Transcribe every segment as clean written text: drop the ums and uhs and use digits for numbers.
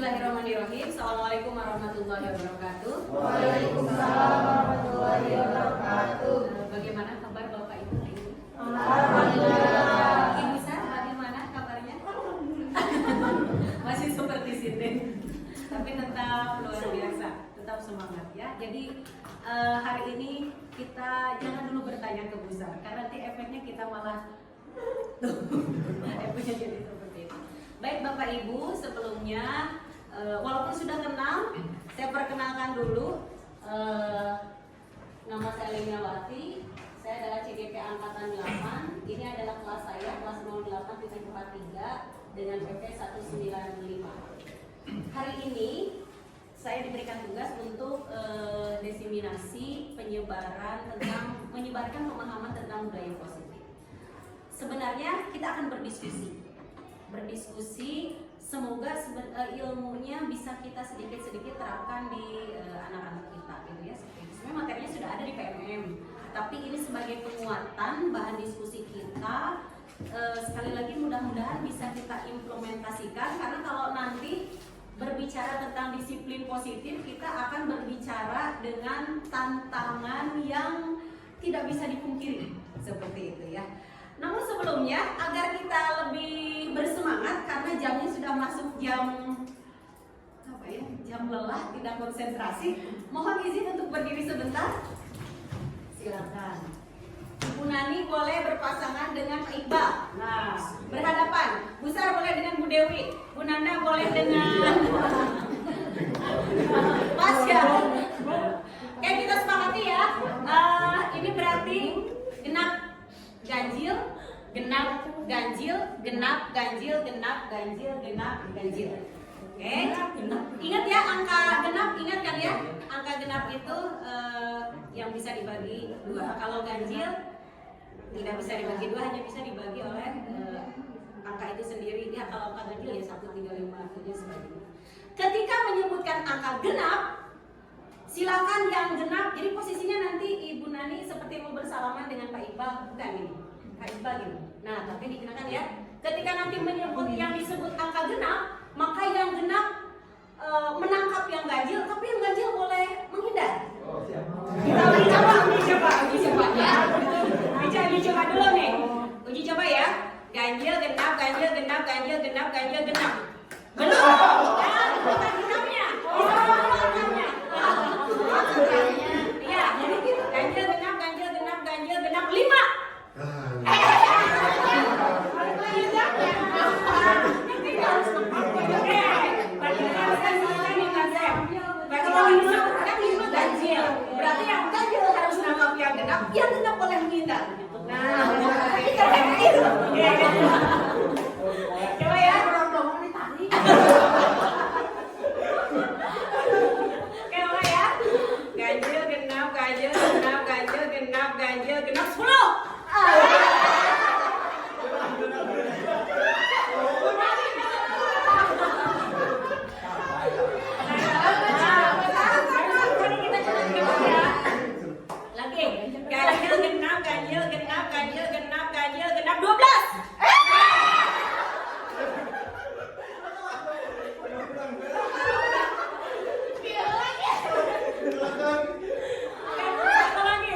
Bismillahirrahmanirrahim. Assalamualaikum warahmatullahi wabarakatuh. Waalaikumsalam warahmatullahi wabarakatuh. Bagaimana kabar Bapak Ibu? Alhamdulillah. Ibu Sar, bagaimana kabarnya? Masih seperti sini, tapi tetap luar biasa, tetap semangat ya. Jadi hari ini kita jangan dulu bertanya ke Bu Sar, karena nanti efeknya kita malah efeknya jadi seperti itu. Baik Bapak Ibu, sebelumnya walaupun sudah kenal, saya perkenalkan dulu. Nama saya Leniawati, saya adalah CGP Angkatan 8. Ini adalah kelas saya, kelas 08-43 dengan PP 195. Hari ini saya diberikan tugas untuk desiminasi menyebarkan pemahaman tentang budaya positif. Sebenarnya kita akan berdiskusi, semoga ilmunya bisa kita sedikit-sedikit terapkan di anak-anak kita gitu ya. Sebenarnya materinya sudah ada di PMM, tapi ini sebagai penguatan bahan diskusi kita. Sekali lagi mudah-mudahan bisa kita implementasikan, karena kalau nanti berbicara tentang disiplin positif, kita akan berbicara dengan tantangan yang tidak bisa dipungkiri seperti itu ya. Namun sebelumnya, agar kita lebih bersemangat karena jamnya sudah masuk jam lelah, tidak konsentrasi, mohon izin untuk berdiri sebentar. Silakan. Bu Nani boleh berpasangan dengan Pak Iqbal. Nah, berhadapan. Bu Sar boleh dengan Bu Dewi. Bu Nanda boleh dengan Mas ya. Oke, kita sepakati ya. Ini berarti genap ganjil, genap ganjil, genap ganjil, genap ganjil, genap ganjil. Oke, ingat ya angka genap, ingat kan ya? Angka genap itu yang bisa dibagi dua. Kalau ganjil tidak bisa dibagi dua, hanya bisa dibagi oleh angka itu sendiri. Ya, kalau angka ganjil ya 1, 3, 5 dan sebagainya. Ketika menyebutkan angka genap, silakan yang genap. Jadi posisinya nanti Ibu Nani seperti mau bersalaman dengan Pak Iqbal, bukan ini. Pak Iqbal ini. Nah, tapi dikenakan ya. Ketika nanti menyebut yang disebut angka genap, maka yang genap menangkap yang ganjil, tapi yang ganjil boleh menghindar. Kita uji coba ya. Uji coba dulu nih. Uji coba ya. Ganjil, genap, ganjil, genap, ganjil, genap, ganjil, genap. Belum. Ya, bukan genapnya. Iya, jadi gitu. Ganjil, genap, ganjil, genap, ganjil, genap 5. Berarti yang ganjil harus nangkap yang genap boleh menghindar. Nah, coba ya. Coba ya. Ganjil, genap, ganjil, genap, ganjil, genap, ganjil, genap 10. Ganjil, genap, ganjil, genap, ganjil, genap 12.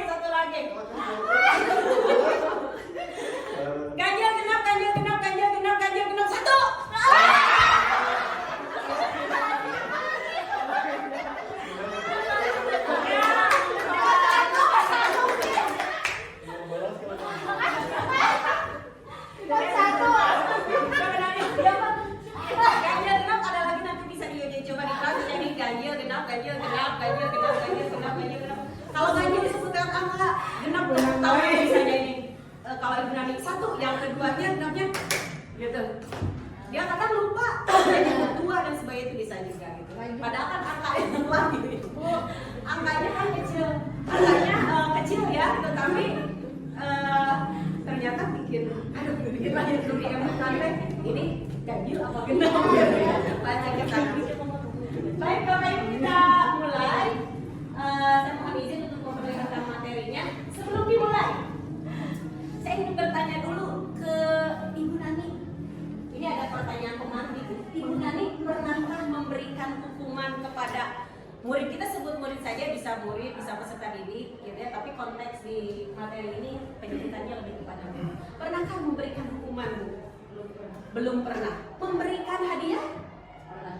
Satu lagi. Ganjil, genap, ganjil, genap, ganjil, genap, ganjil, genap 1. Kalau ganjil disebutkan angka genap, tahu misalnya ini. Kalau Ibu Nani 1, yang keduanya genapnya gitu. Dia kadang lupa, yang kedua dan sebagainya itu bisa juga gitu. Padahal kan angka yang lain, angkanya kan kecil, ya, tetapi ternyata bikin lahir dulu emosi. Ini ganjil apa genap gitu ya. Baca kita. Baik Bapak Ibu, kita mulai. Saya mohon izin untuk memperlihatkan materinya. Sebelum dimulai, saya ingin bertanya dulu ke Ibu Nani. Ini ada pertanyaan pemantik. Ibu Nani pernahkah memberi Murid kita sebut murid saja, bisa murid, bisa peserta didik, gitu ya. Tapi konteks di materi ini penyebutannya lebih kepada guru. Pernahkah memberikan hukuman, Bu? Belum pernah. Memberikan hadiah? Pernah.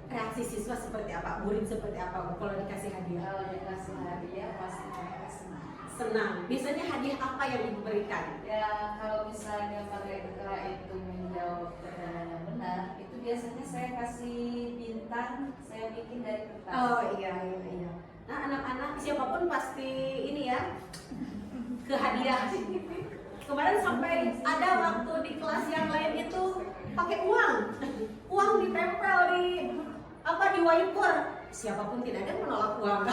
Reaksi siswa seperti apa? Murid seperti apa, Bu, kalau dikasih hadiah? Kalau dikasih hadiah pasti mereka senang. Senang. Biasanya hadiah apa yang Ibu berikan? Ya kalau misalnya mereka itu menjawab pertanyaan yang benar, itu biasanya saya kasih bintang, saya bikin dari kertas. Oh iya. Nah anak-anak siapapun pasti ini ya ke hadiah. Kemarin sampai ada waktu di kelas yang lain itu pakai uang ditempel di whiteboard. Siapapun tidak ada menolak uang.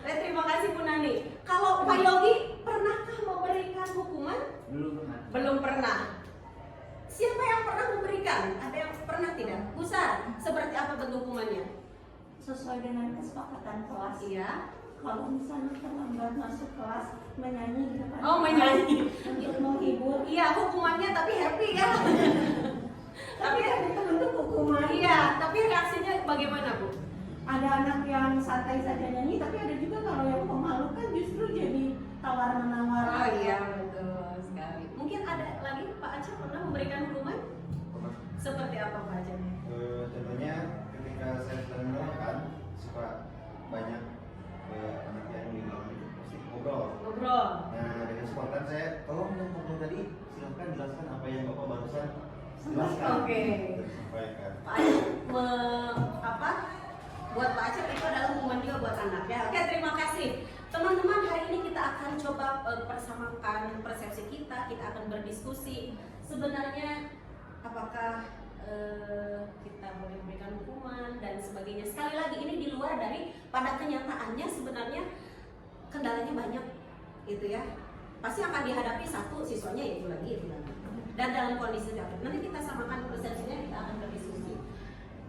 Terima kasih Bu Nani. Kalau Pak Yogi pernahkah memberikan hukuman? Belum pernah. Siapa yang pernah memberikan? Ada yang pernah tidak? Bu Sar, seperti apa bentuk hukumannya? Sesuai dengan kesepakatan kelas. Iya. Kalau misalnya terlambat masuk kelas, menyanyi di depan. Oh, menyanyi. Untuk menghibur. Iya, hukumannya tapi happy ya. Tapi itu bentuk hukuman. Iya, tapi reaksinya bagaimana, Bu? Ada anak yang santai saja nyanyi, tapi ada juga kalau yang memalukan justru jadi tawar menawar. Oh iya, betul sekali. Mungkin ada lagi Pak Aceh pernah memberikan hukuman? Pernah. Seperti apa Pak Aceh? Contohnya ketika saya sedang menerangkan suka banyak anak yang di dalam itu pasti ngobrol. Nah dengan spontan saya tolong yang ngobrol tadi silahkan jelaskan apa yang bapak barusan jelaskan. Oke. Sampaikan. Pak Aceh buat Pak Aceh itu adalah hukuman juga buat anak ya. Oke, terima kasih. Teman-teman, hari ini kita akan coba persamakan persepsi kita akan berdiskusi. Sebenarnya apakah kita boleh memberikan hukuman dan sebagainya. Sekali lagi ini di luar dari pada kenyataannya sebenarnya kendalanya banyak gitu ya. Pasti akan dihadapi satu siswanya itu lagi. Dan dalam kondisi dapat. Nanti kita samakan persepsinya, kita akan berdiskusi.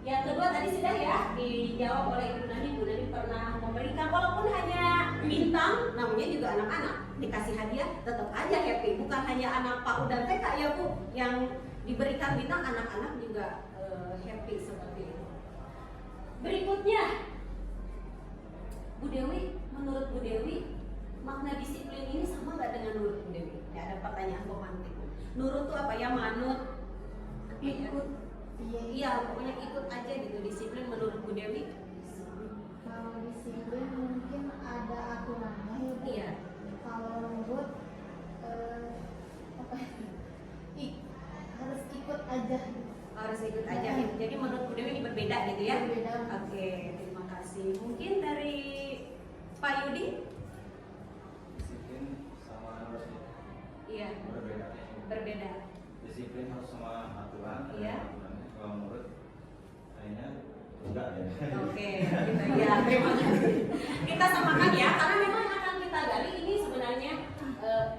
Yang kedua tadi sudah ya dijawab oleh Ibu Nani. Ibu Nani pernah memberikan walaupun hanya bintang, namanya juga anak-anak dikasih hadiah tetap aja happy. Bukan hanya anak PAUD dan TK ya Bu yang diberikan bintang, anak-anak juga happy seperti itu. Berikutnya, Bu Dewi, menurut Bu Dewi makna disiplin ini sama nggak dengan nurut Bu Dewi? Ya ada pertanyaan romantik. Nurut tuh apa ya? Manut, Ikut. iya pokoknya ikut aja gitu. Disiplin menurut Bu Dewi? Kalau disiplin mungkin ada aturannya ya Bu. Iya. Kalau nurut harus ikut aja. Harus ikut aja. Jadi menurut Bu Dewi ini berbeda gitu ya? Berbeda. Oke, terima kasih. Mungkin dari Pak Yudi? Disiplin sama harus Iya, berbeda. disiplin harus sama aturan. Iya. Aturannya kalau menurut kayaknya enggak ya. Oke, ya terima kasih. Kita samakan ya, karena memang akan kita gali ini sebenarnya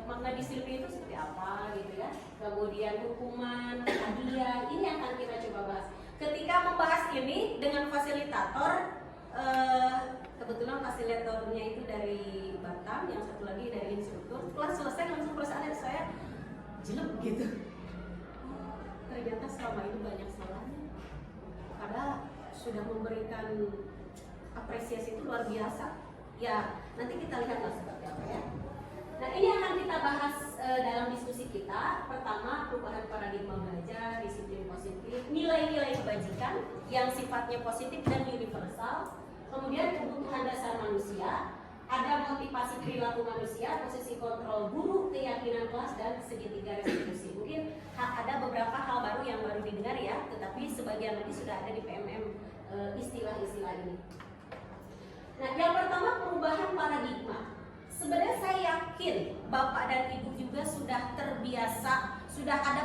makna disiplin itu seperti apa gitu ya. Kemudian hukuman, hadiah, ini akan kita coba bahas. Ketika membahas ini dengan fasilitator, kebetulan fasilitatornya itu dari Batam, yang satu lagi dari instruktur. Kelas selesai langsung perasaan saya jelek gitu. Ternyata selama itu banyak salahnya. Padahal sudah memberikan apresiasi itu luar biasa. Ya, nanti kita lihatlah seperti apa ya. Nah, ini akan kita bahas dalam diskusi kita. Pertama, perubahan paradigma belajar, disiplin positif, nilai-nilai kebajikan yang sifatnya positif dan universal. Kemudian kebutuhan dasar manusia, ada motivasi perilaku manusia, posisi kontrol guru, keyakinan kelas, dan segitiga restitusi. Mungkin ada beberapa hal baru yang baru didengar ya, tetapi sebagian lagi sudah ada di PMM istilah-istilah ini. Nah, yang pertama perubahan paradigma. Sebenarnya saya yakin Bapak dan Ibu juga sudah terbiasa, sudah ada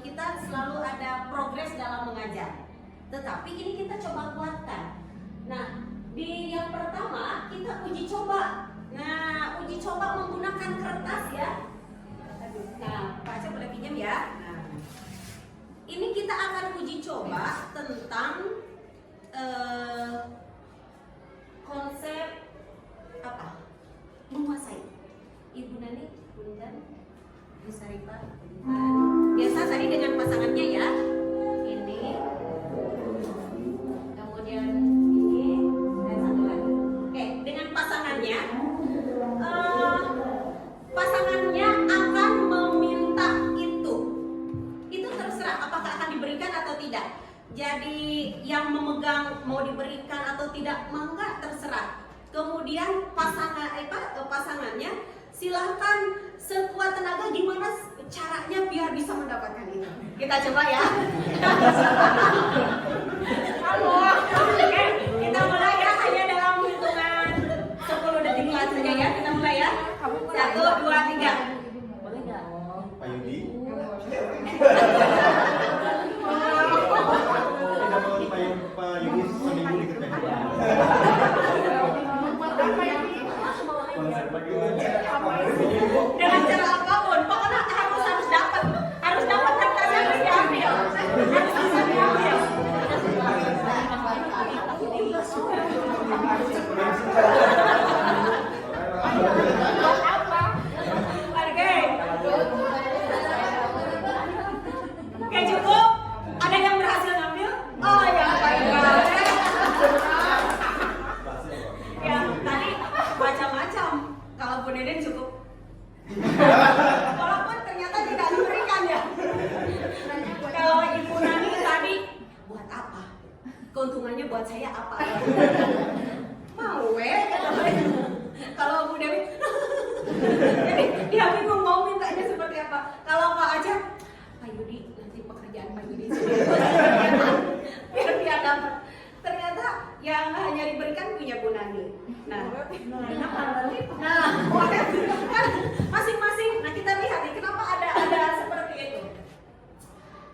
kita selalu ada progres dalam mengajar. Tetapi ini kita coba kuatkan. Nah, di yang pertama kita uji coba. Nah, uji coba menggunakan kertas ya. Nah, Pak Aceh boleh pinjam ya. Nah, ini kita akan uji coba tentang konsep apa? Menguasai. Ibu Nani, Bundan, Bu Sarifah, biasa tadi dengan pasangannya ya. Ini, kemudian ini. jadi yang memegang mau diberikan atau tidak, mangga terserah. Kemudian pasangannya silahkan sekuat tenaga gimana caranya biar bisa mendapatkan itu. Kita coba ya. Oke, kita mulai ya, hanya dalam hitungan 10 detik saja ya. Kita mulai ya. 1, 2, 3. Boleh nggak? Pak Yudi. Pak Yudi seminggu ikut Dengan cara apapun, pokoknya harus dapat kertasnya, harus diambil, harus bisa diambil. Oke, cukup. Ada yang berhasil ngambil? Oh ya, baiklah. Ya, tadi macam-macam. Kalau Bu Deden cukup. Walaupun ternyata tidak diberikan ya. Kalau Ibu Nani tadi buat apa? Keuntungannya buat saya apa? Mau kalau Bu Dewi jadi dia bingung mau mintanya seperti apa. Kalau Pak Aja, Pak Yudi nanti pekerjaan Pak Yudi biar dia dapat. Ternyata yang hanya diberikan punya Bu Nani. Nah, masing-masing. Nah, kita lihat nih kenapa ada seperti itu.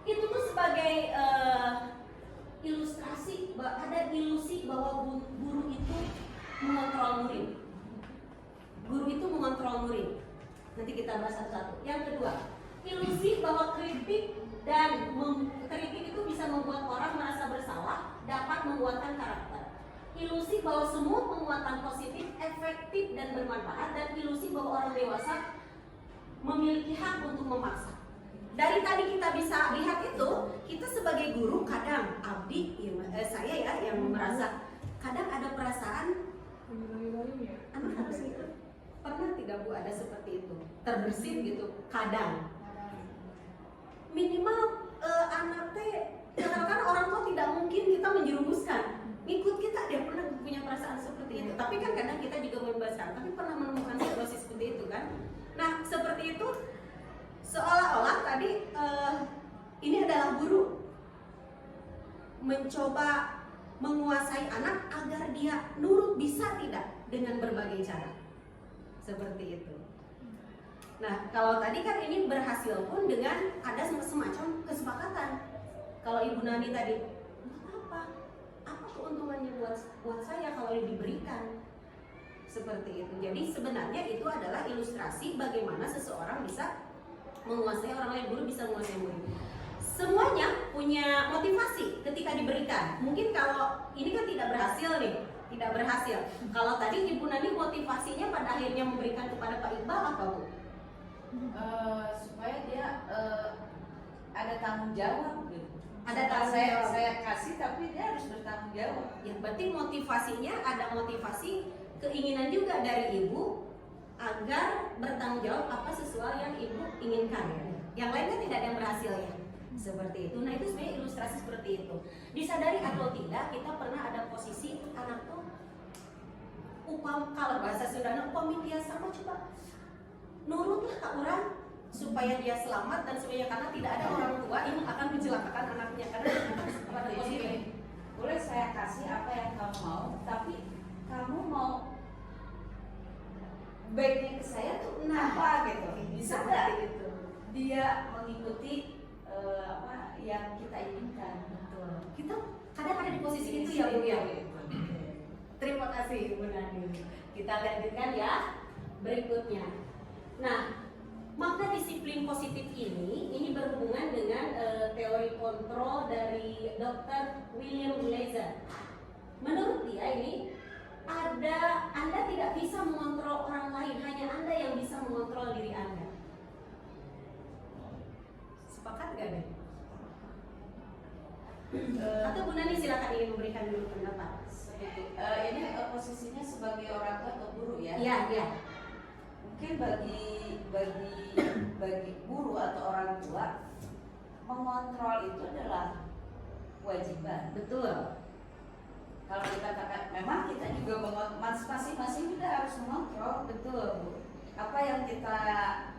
Itu tuh sebagai ilustrasi, ada ilusi bahwa guru itu mengontrol murid. Guru itu mengontrol murid. Nanti kita bahas satu-satu. Yang kedua, ilusi bahwa kritik itu bisa membuat orang merasa bersalah, dapat menguatkan karakter. Ilusi bahwa semua penguatan positif efektif dan bermanfaat, dan ilusi bahwa orang dewasa memiliki hak untuk memaksa. Dari tadi kita bisa lihat itu, kita sebagai guru kadang saya ya yang merasa kadang ada perasaan anak harus ikut. Pernah tidak Bu ada seperti itu? Terbersit gitu kadang. Minimal anak teh kan orang tua tidak mungkin kita menjerumuskan. Ikut kita, dia pernah punya perasaan seperti itu. Tapi kan kadang kita juga membebaskan, tapi pernah menemukan situasi seperti itu kan. Nah, seperti itu seolah-olah tadi ini adalah guru mencoba menguasai anak agar dia nurut, bisa tidak dengan berbagai cara. Seperti itu. Nah, kalau tadi kan ini berhasil pun dengan ada semacam kesepakatan. Kalau Ibu Nani tadi, apa keuntungannya buat saya kalau diberikan? Seperti itu. Jadi sebenarnya itu adalah ilustrasi bagaimana seseorang bisa menguasai orang lain, guru bisa menguasai murid. Semuanya punya motivasi ketika diberikan. Mungkin kalau ini kan tidak berhasil nih, tidak berhasil. Kalau tadi Ibu Nani motivasinya pada akhirnya memberikan kepada Pak Iqbal apa Bu? Supaya dia ada tanggung jawab gitu. Ada tanggung jawab. Saya kasih tapi dia harus bertanggung jawab. Ya, berarti motivasinya ada motivasi keinginan juga dari Ibu agar bertanggung jawab apa sesuai yang Ibu inginkan. Yang lainnya tidak ada yang berhasil ya. Seperti itu. Nah, itu sebenarnya ilustrasi seperti itu. Disadari atau tidak, kita pernah ada posisi anak tuh kalau bahasa Sundana upamin dia sama, coba nurutlah ke orang supaya dia selamat dan supaya, karena tidak ada orang tua yang akan mencelakakan anaknya karena pada posisi boleh saya kasih apa yang kamu mau, tapi kamu mau baiknya ke saya tuh apa gitu. Bisa nggak itu. dia mengikuti apa yang kita inginkan? Betul. Kita kadang ada di posisi itu ya Bu ya. Terima kasih Bu Nani. Kita lanjutkan ya berikutnya. Nah, makna disiplin positif ini berhubungan dengan teori kontrol dari Dr. William Glazer. Menurut dia ini Anda tidak bisa mengontrol orang lain, hanya Anda yang bisa mengontrol diri Anda. Sepakat gak deh? Atau Bu Nani silakan ingin memberikan dulu pendapat. Ini posisinya sebagai orang tua atau guru ya? Iya, iya. Mungkin bagi guru atau orang tua, mengontrol itu adalah kewajiban. Betul. Kalau kita katakan, memang kita juga masing-masing kita harus mengontrol. Betul. Apa yang kita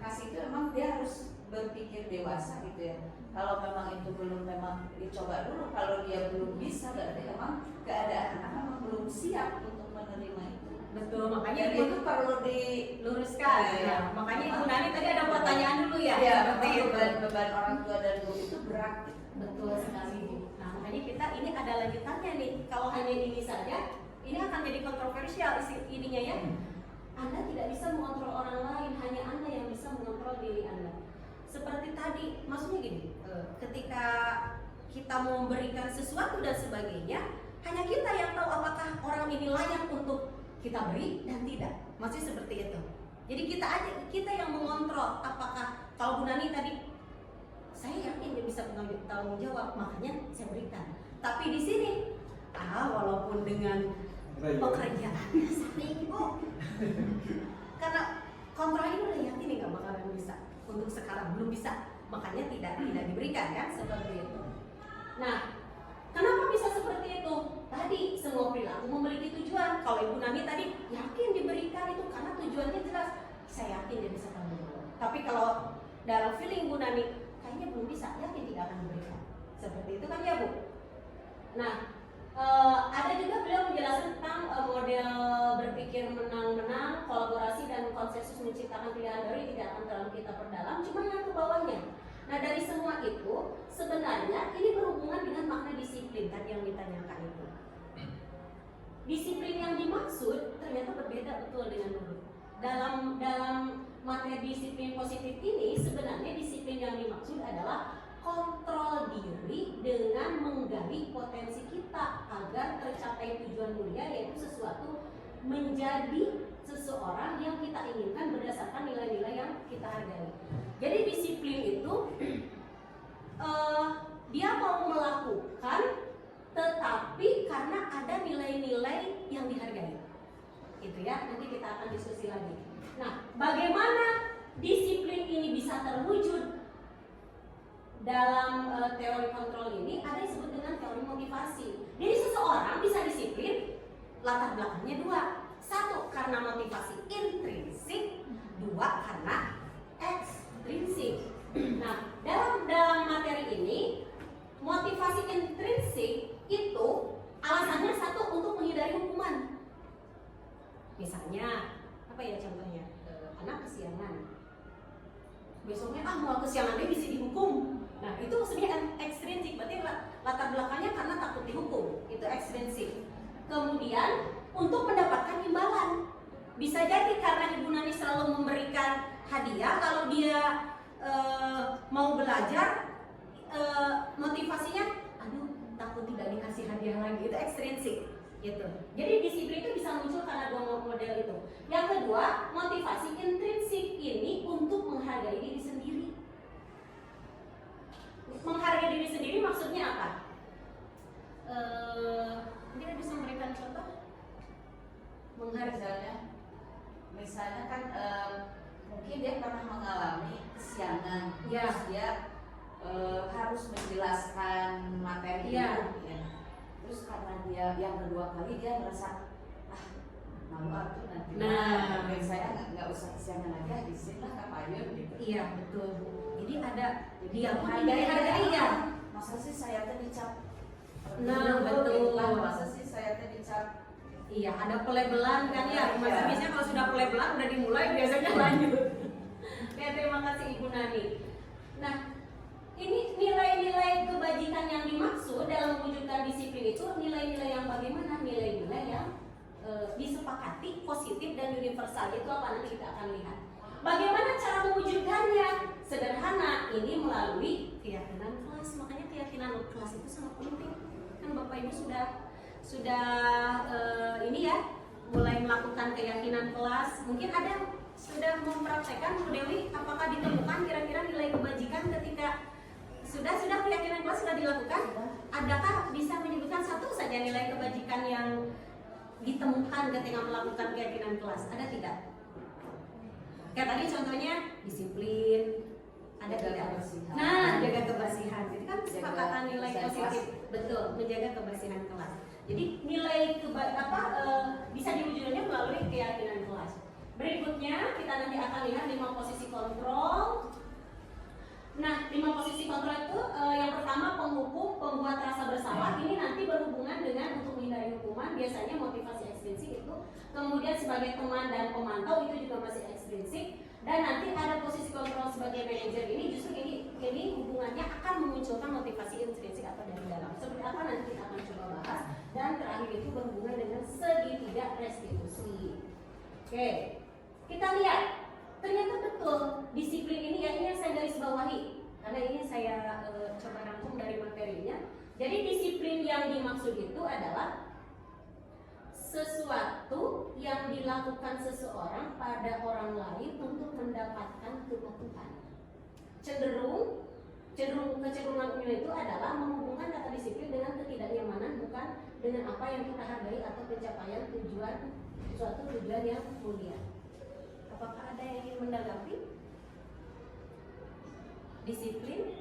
kasih itu memang dia harus berpikir dewasa gitu ya. Kalau memang itu belum, memang dicoba dulu. Kalau dia belum bisa, berarti memang keadaan anak memang belum siap untuk menerima itu. Betul, makanya Jadi itu perlu diluruskan. Ya. Makanya Ibu Nani tadi ada pertanyaan dulu ya. Ya, seperti itu. beban orang tua dan guru itu berat. Betul sekali Bu. Nah, makanya kita ini ada lanjutannya nih. Kalau hanya ini saja, ini akan jadi kontroversial ininya ya. Anda tidak bisa mengontrol orang lain, hanya Anda yang bisa mengontrol diri Anda. Seperti tadi, maksudnya gini, ketika kita mau memberikan sesuatu dan sebagainya, hanya kita yang tahu apakah orang ini layak untuk kita beri dan tidak. Maksudnya seperti itu. Jadi kita yang mengontrol apakah, kalau Bu Nani tadi, saya yakin dia bisa tanggung jawab, makanya saya berikan. Tapi di sini, walaupun dengan pekerjaannya sama Ibu, karena kontrol ini udah yakin nih nggak bakalan bisa. Untuk sekarang belum bisa, makanya tidak diberikan kan seperti itu. Nah, kenapa bisa seperti itu? Tadi semua perilaku memiliki tujuan. Kalau Ibu Nani tadi yakin diberikan itu karena tujuannya jelas. Saya yakin dia bisa tanggung jawab. Tapi kalau dalam feeling Bu Nani kayaknya belum bisa, yakin tidak akan diberikan. Seperti itu kan ya Bu? Nah, ada juga beliau menjelaskan tentang model berpikir menang-menang, kolaborasi dan konsensus menciptakan pilihan baru tidak akan terlalu kita perdalam, cuma yang ke bawahnya. Nah, dari semua itu sebenarnya ini berhubungan dengan makna disiplin tadi yang ditanyakan itu. Disiplin yang dimaksud ternyata berbeda betul dengan dulu. Dalam materi disiplin positif ini sebenarnya disiplin yang dimaksud adalah kontrol diri dengan menggali potensi kita agar tercapai tujuan mulia, yaitu sesuatu menjadi seseorang yang kita inginkan berdasarkan nilai-nilai yang kita hargai. Jadi disiplin itu dia mau melakukan tetapi karena ada nilai-nilai yang dihargai. Itu ya, nanti kita akan diskusi lagi. Nah, bagaimana disiplin ini bisa terwujud? Dalam teori kontrol ini ada yang disebut dengan teori motivasi. Jadi seseorang bisa disiplin latar belakangnya dua. Satu, karena motivasi intrinsik. Dua, karena ekstrinsik. Nah, dalam materi ini motivasi intrinsik itu alasannya satu, untuk menghindari hukuman. Misalnya, apa ya contohnya? Anak kesiangan. Besoknya mau kesiangan dia bisa dihukum. Nah, itu maksudnya ekstrinsik, berarti latar belakangnya karena takut dihukum, itu ekstrinsik. Kemudian untuk mendapatkan imbalan, bisa jadi karena Ibu Nani selalu memberikan hadiah, kalau dia mau belajar, motivasinya, takut tidak dikasih hadiah lagi, itu ekstrinsik. Gitu. Jadi disiplin itu bisa muncul karena dua model itu. Yang kedua, motivasi intrinsik ini untuk menghargai diri sendiri. Menghargai diri sendiri maksudnya apa? Mungkin bisa memberikan contoh? Menghargai. Misalnya kan mungkin dia pernah mengalami kesiangan, Ya. terus dia harus menjelaskan materi Ya. itu, ya. Terus karena dia yang kedua kali dia merasa malu tuh nanti. Nah, saya nggak usah kesiangan lagi, habisin lah kapayun gitu. Iya, betul Bu. Jadi ada dia Hargai ya. Masa sih saya teh dicap? Nah, betul. Masa sih saya teh dicap? Iya, ada pelebelan kan ya. Masa Iya. biasanya kalau sudah pelebelan udah dimulai biasanya lanjut. Oke, terima kasih Ibu Nani. Nah, ini nilai-nilai kebajikan yang dimaksud dalam mewujudkan disiplin itu nilai-nilai yang bagaimana? Nilai-nilai yang disepakati, positif dan universal. Itu apa nanti kita akan lihat. Bagaimana cara mewujudkannya? Sederhana, ini melalui keyakinan kelas. Makanya keyakinan kelas itu sangat penting. Kan Bapak Ibu sudah ini ya, mulai melakukan keyakinan kelas. Mungkin ada sudah mempraktekkan Bu Dewi, apakah ditemukan kira-kira nilai kebajikan ketika sudah keyakinan kelas sudah dilakukan? Adakah bisa menyebutkan satu saja nilai kebajikan yang ditemukan ketika melakukan keyakinan kelas? Ada tidak? Kayak tadi contohnya disiplin, ada Jaga tidak? kebersihan. Nah, jaga kebersihan. Jadi kan kesepakatan nilai Desain positif. kelas Betul, menjaga kebersihan kelas. Jadi nilai bisa diwujudkannya melalui keyakinan kelas. Berikutnya kita nanti akan lihat 5 posisi kontrol. Nah, 5 posisi kontrol itu yang pertama penghukum, pembuat rasa bersalah. Ini nanti berhubungan dengan untuk menghindari hukuman. Biasanya motivasi ekstrinsik itu. Kemudian sebagai teman dan pemantau itu juga masih ekstrinsik. Dan nanti ada posisi kontrol sebagai manajer. Ini justru ini hubungannya akan memunculkan motivasi intrinsik atau dari dalam. Seperti apa nanti kita akan coba bahas. Dan terakhir itu berhubungan dengan segitiga restitusi. Oke, kita lihat. Ternyata betul disiplin ini ya, ini yang saya garis bawahi karena ini saya coba rangkum dari materinya. Jadi disiplin yang dimaksud itu adalah sesuatu yang dilakukan seseorang pada orang lain untuk mendapatkan kepatuhan. Kecenderungan umumnya itu adalah menghubungkan kata disiplin dengan ketidaknyamanan, bukan dengan apa yang kita hargai atau pencapaian suatu tujuan yang mulia. Apakah ada yang ingin menanggapi? Disiplin?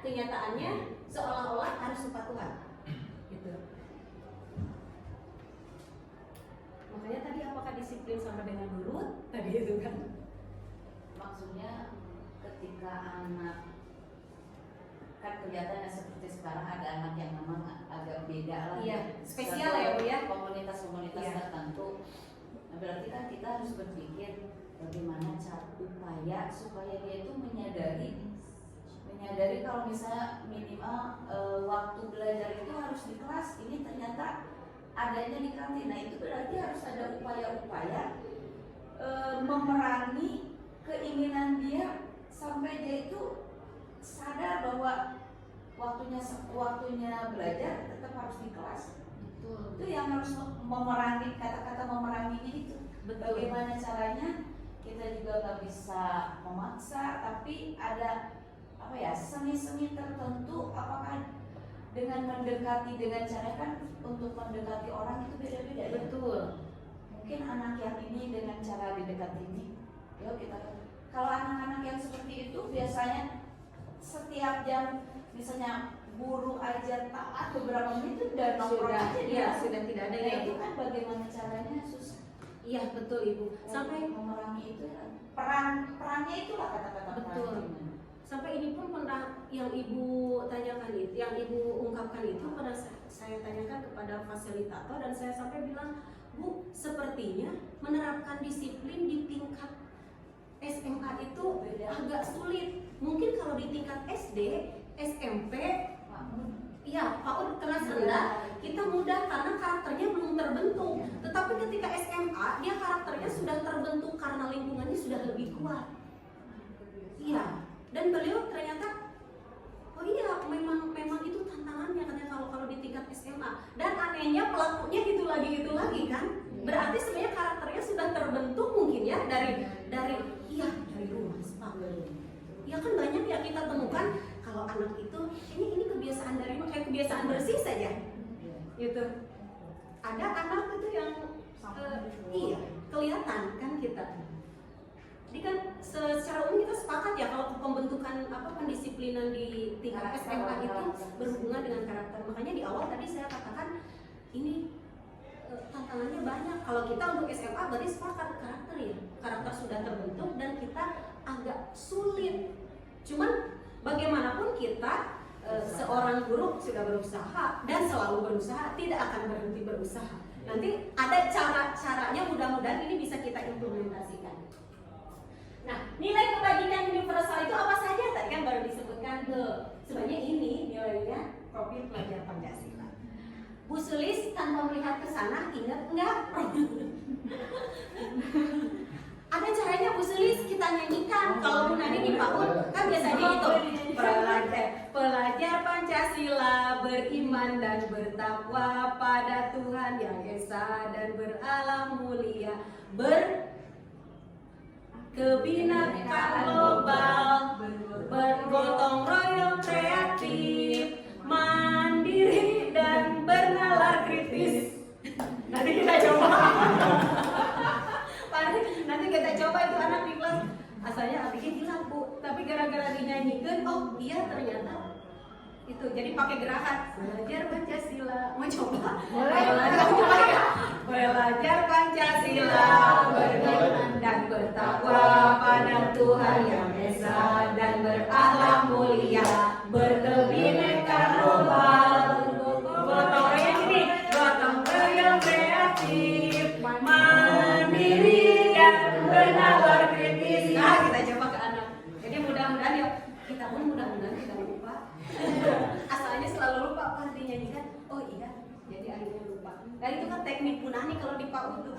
Kenyataannya seolah-olah harus kepatuhan. Gitu. Makanya tadi apakah disiplin sama dengan nurut? Tadi itu kan. Maksudnya ketika anak kan kelihatannya seperti sekarang ada anak yang memang agak beda lah, iya, spesial ya Bu ya, komunitas-komunitas tertentu. Nah, berarti kan kita harus berpikir bagaimana upaya supaya dia itu menyadari kalau misalnya minimal waktu belajar itu harus di kelas, ini ternyata adanya di kantin. Nah itu berarti harus ada upaya-upaya memerangi keinginan dia sampai dia itu sadar bahwa waktunya belajar tetap harus di kelas. Betul. Itu yang harus memerangi, kata-kata memeranginya itu. Betul. Bagaimana caranya? Kita juga nggak bisa memaksa, tapi ada seni-seni tertentu. Apakah dengan mendekati dengan cara kan untuk mendekati orang itu beda-beda. Betul. Mungkin anak yang ini dengan cara didekati ini. Yuk kita. Kalau anak-anak yang seperti itu biasanya setiap jam misalnya guru ajar taat beberapa menit itu udah nongkrong aja dia. Sudah tidak ada Nah, yang itu kan bagaimana caranya susah. Iya betul Ibu. Sampai memerangi itu perannya itulah kata-kata betul. peran. Sampai ini pun pernah yang Ibu tanyakan itu, yang Ibu ungkapkan itu pernah saya tanyakan kepada fasilitator dan saya sampai bilang, Bu, sepertinya menerapkan disiplin di tingkat SMA itu agak sulit. Mungkin kalau di tingkat SD, SMP, ya PAUD kelas rendah kita mudah karena karakternya belum terbentuk. Tetapi ketika SMA dia karakternya sudah terbentuk karena lingkungannya sudah lebih kuat. Iya. Dan beliau ternyata, oh iya memang itu tantangannya katanya kalau di tingkat SMA. Dan anehnya pelakunya itu lagi kan. Berarti sebenarnya karakternya sudah terbentuk mungkin ya dari rumah ya kan banyak ya kita temukan kalau anak itu ini kebiasaan dari rumah, kayak kebiasaan bersih saja gitu. Ada anak itu yang kelihatan kan kita. Jadi kan secara umum kita sepakat ya kalau pembentukan pendisiplinan di tingkat SMA itu berhubungan dengan karakter. Makanya di awal tadi saya katakan ini tantangannya banyak. Kalau kita untuk SMA berarti sepakat karakter ya. Karakter sudah terbentuk dan kita agak sulit. Cuman bagaimanapun kita seorang guru sudah berusaha dan selalu berusaha, tidak akan berhenti berusaha. Nanti ada caranya, mudah-mudahan ini bisa kita implementasikan. Nah, nilai kebajikan universal itu apa saja? Tadi kan baru disebutkan sebenarnya ini nilainya profil pelajar Pancasila. Bu Sulis tanpa melihat ke sana ingat enggak? Ada caranya Bu Sulis kita nyanyikan. Kalau Bu Nani di PAUD kan biasanya itu pelajar Pancasila beriman dan bertakwa pada Tuhan yang Esa dan beralam mulia kebinekaan global, bergotong royong kreatif, mandiri dan bernalar kritis. Nanti kita coba. Nanti kita coba itu anak di kelas. Asalnya tapi gara-gara dinyanyikan, oh iya ternyata itu jadi pakai gerakan belajar Pancasila. Mau coba? Belajar Pancasila, beriman dan bertakwa pada Tuhan Yang Esa, dan berakhlak mulia, berbineka global, gotong royong kreatif, mandiri dan bernalar kritis. Nah, kita coba ke anak. Jadi mudah-mudahan yuk, kita pun mudah-mudahan tidak lupa. Asalnya selalu lupa pas dinyanyikan. Oh iya, jadi akhirnya lupa. Dan itu kan teknik punani kalau di PAUD tuh.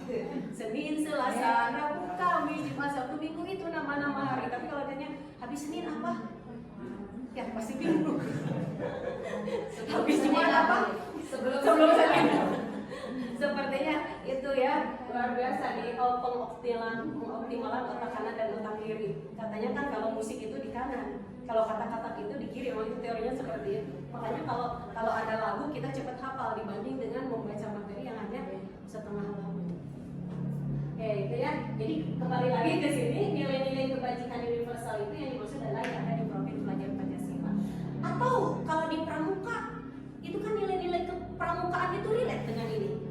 Senin, Selasa, Rabu, Kamis, Jumat, Sabtu, Minggu itu nama-nama hari. Tapi kalau tanya habis Senin apa? Ya pasti bingung. Habis Jumat apa? Sebelum Senin. Sepertinya itu ya luar biasa di pengoptimalan otak kanan dan otak kiri. Katanya kan kalau musik itu di kanan, kalau kata-kata itu di kiri. Itu teorinya seperti itu. Makanya kalau ada lagu kita cepat hafal dibanding dengan membaca materi yang hanya setengah lagu. Itu ya. Jadi kembali lagi ke sini, nilai-nilai kebajikan universal itu yang dimaksud adalah yang ada di profil belajar Pancasila. Atau kalau di pramuka itu kan nilai-nilai kepramukaan itu relate dengan ini.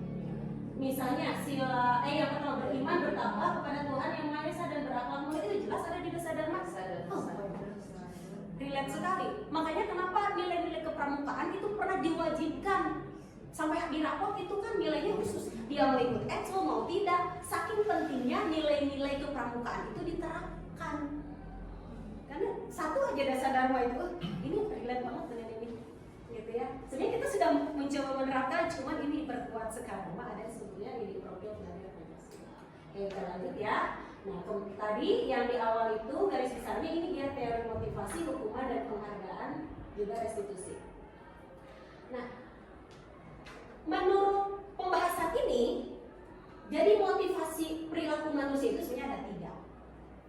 Misalnya sila yang pertama beriman bertakwa kepada Tuhan Yang Maha Esa dan berakhlak mulia, itu jelas ada di Desa Dharma. Relate sekali. Makanya kenapa nilai-nilai kepramukaan itu pernah diwajibkan sampai di raport itu kan nilainya khusus. Dia mau ikut EXO mau tidak, saking pentingnya nilai-nilai kepramukaan itu diterapkan. Karena satu aja Desa Dharma itu ini relate banget dengan ini. Gitu ya. Sebenarnya kita sudah mencoba menerapkan, cuman ini berkuat sekarang. Ada sebetulnya di profil belajar Pancasila. Kita lanjut ya. Nah, tadi yang di awal itu garis besarnya ini dia teori motivasi, hukuman dan penghargaan, juga restitusi. Nah, menurut pembahasan ini, jadi motivasi perilaku manusia itu sebenarnya ada 3.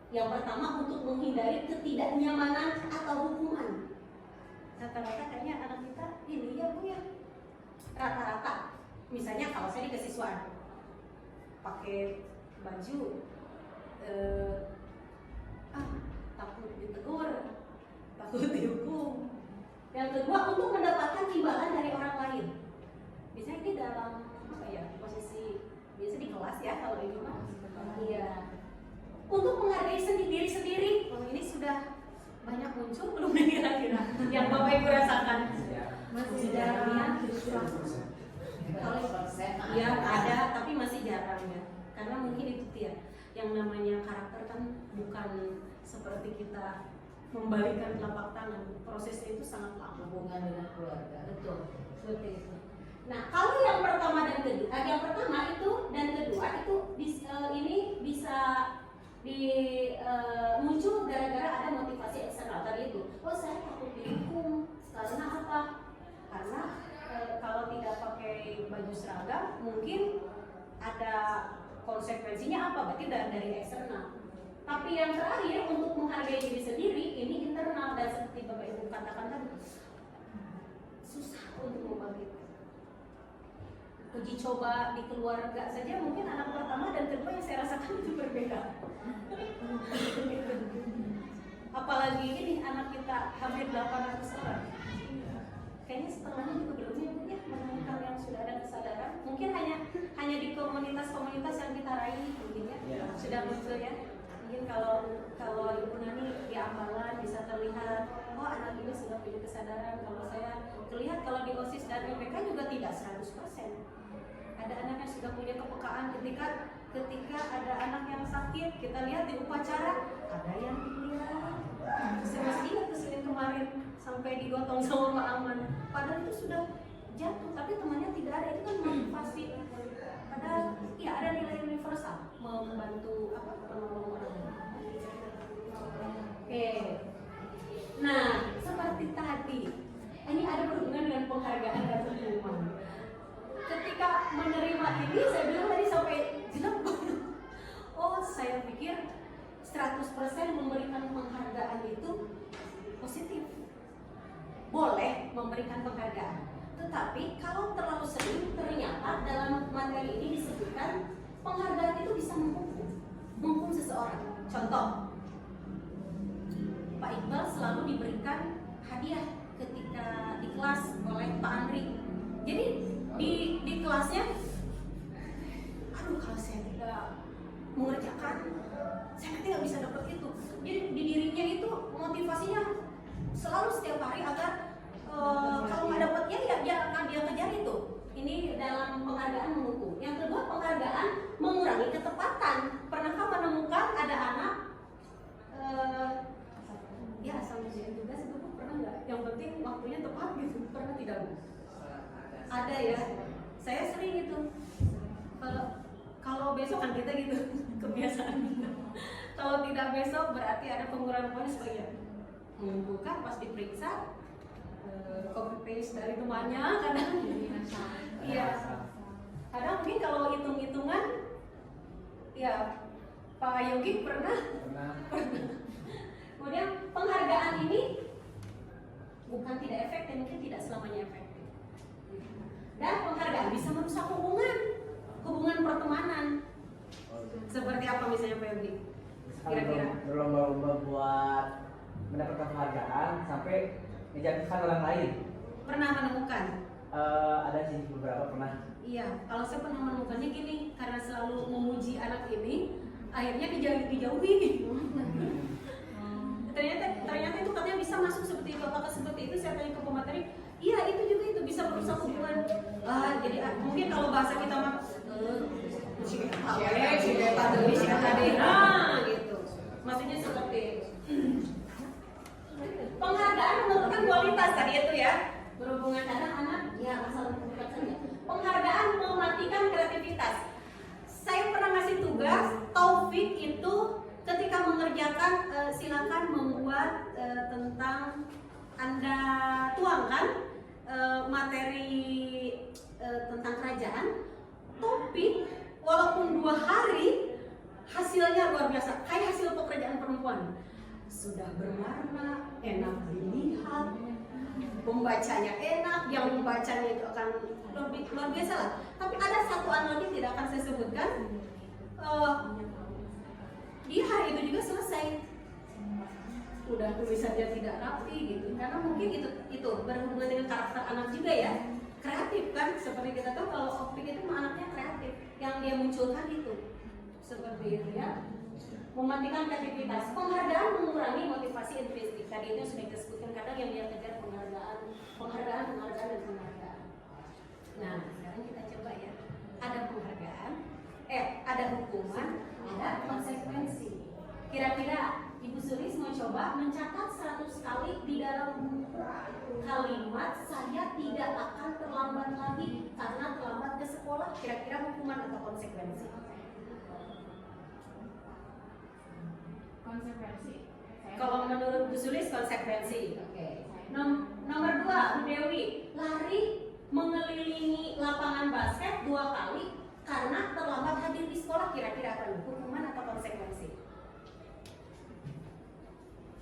Yang pertama untuk menghindari ketidaknyamanan atau hukuman. Rata-rata kayaknya anak kita ini ya Bu ya, rata-rata misalnya kalau saya di kesiswaan pakai baju takut ditegur, takut dihukum. Yang kedua untuk mendapatkan imbalan dari orang lain. Biasanya ini dalam apa ya, posisi biasa di kelas ya kalau ini mah. Iya. Untuk menghargai diri sendiri. Oh, ini sudah banyak muncul belum nih kira-kira yang Bapak Ibu rasakan? Masih jarang. Ya ada, tapi masih jarang ya. Karena mungkin itu dia yang namanya karakter kan bukan seperti kita membalikan telapak tangan. Prosesnya itu sangat lama. Hubungan dengan keluarga. Betul, seperti itu. Nah, kalau yang pertama dan kedua, yang pertama itu dan kedua itu ini bisa muncul gara-gara ada motivasi eksternal tadi itu. Oh, saya takut dihukum karena apa? Karena kalau tidak pakai baju seragam mungkin ada konsekuensinya apa? Berarti dari eksternal. Tapi yang terakhir untuk menghargai diri sendiri ini internal, dan seperti Bapak Ibu katakan tadi susah untuk membangkitkan. Uji coba di keluarga saja mungkin anak pertama dan kedua yang saya rasakan itu berbeda. Apalagi ini anak kita hampir 800 orang. Kayaknya setengahnya juga belum ya menemukan yang sudah ada kesadaran. Mungkin hanya di komunitas-komunitas yang kita raih mungkin ya sudah muncul ya. Mungkin kalau Ibu Nani di Ambalan bisa terlihat, oh anak ini sudah punya kesadaran. Kalau saya terlihat kalau di OSIS dan MPK juga tidak 100%. Ada anak yang sudah punya kepekaan ketika ada anak yang sakit, kita lihat di upacara ada yang dilihat. Saya masih ingat Senin kemarin sampai digotong sama Pak Aman. Padahal itu sudah jatuh, tapi temannya tidak ada. Itu kan motivasi. Padahal ya ada nilai universal membantu penolong orang lain. Oke. Nah, seperti tadi, ini ada berhubungan dengan penghargaan dan hukuman. Ketika menerima ini, saya bilang tadi sampai jelek. Oh, saya pikir 100% memberikan penghargaan itu positif. Boleh memberikan penghargaan. Tetapi kalau terlalu sering, ternyata dalam materi ini disebutkan penghargaan itu bisa menghukum seseorang. Contoh, Pak diberikan hadiah ketika di kelas oleh Pak Andri. Jadi di kelasnya, aduh kalau saya tidak mengerjakan, saya nanti nggak bisa dapat itu. Jadi di dirinya itu motivasinya selalu setiap hari agar kalau nggak dapatnya ya dia akan dia kejar itu. Ini dalam penghargaan mengukur. Yang kedua, penghargaan mengurangi ketepatan. Pernahkah menemukan ada anak ya asal ngerjain tugas itu Bu, pernah nggak? Yang penting waktunya tepat gitu. Pernah tidak Bu? Ada ya. Saya sering itu. Kalau besok kan kita gitu kebiasaan. Kalau tidak besok berarti ada pengurangan poin sebagian. Mengumpulkan pas diperiksa copy paste dari temannya kadang. Iya. Kadang mungkin kalau hitung-hitungan ya Pak Yogi pernah. Kemudian penghargaan ini bukan tidak efektif, mungkin tidak selamanya efektif. Dan penghargaan bisa merusak hubungan pertemanan. Seperti apa misalnya Pak Yogi? Kira-kira berlomba-lomba buat mendapatkan penghargaan sampai menjatuhkan orang lain. Pernah menemukan? Ada sih beberapa pernah. Iya, kalau saya pernah menemukannya gini, karena selalu memuji anak ini, akhirnya dijauhi. Ternyata itu katanya bisa masuk seperti itu. Apakah seperti itu? Saya tanya ke pemateri, iya itu juga itu bisa merusak hubungan. Jadi mungkin kalau bahasa kita mah gitu. Maksudnya seperti itu. Penghargaan menentukan kualitas tadi itu ya. Berhubungan dengan anak, ya masalah bukan saja. Penghargaan mematikan kreativitas. Saya pernah ngasih tugas, Taufik itu ketika mengerjakan silakan membuat tentang Anda tuangkan materi tentang kerajaan. Topik walaupun 2 hari hasilnya luar biasa, kayak hasil pekerjaan perempuan. Sudah berwarna, enak dilihat, pembacanya enak, yang membacanya itu akan lebih luar biasa lah. Tapi ada satu analogi tidak akan saya sebutkan. Di hari itu juga selesai. Udah tulisannya tidak rapi gitu. Karena mungkin itu berhubungan dengan karakter anak juga ya. Kreatif kan, seperti kita tahu kalau Optik itu anaknya kreatif. Yang dia munculkan itu seperti itu ya. Mematikan kreativitas. Penghargaan mengurangi motivasi intrinsik. Tadi itu sudah disebutkan, kadang yang dia kejar penghargaan dan penghargaan. Nah, sekarang kita coba ya. Ada penghargaan, ada hukuman, ada konsekuensi. Kira-kira Ibu Sulis mau coba mencatat 100 kali di dalam kalimat saya tidak akan terlambat lagi karena terlambat ke sekolah. Kira-kira hukuman atau konsekuensi? Konsekuensi. Kalau menurut Bu Sulis konsekuensi. Oke. Nomor 2, Bu Dewi, lari mengelilingi lapangan basket 2 kali karena terlambat hadir di sekolah. Kira-kira apa? Hukuman atau konsekuensi?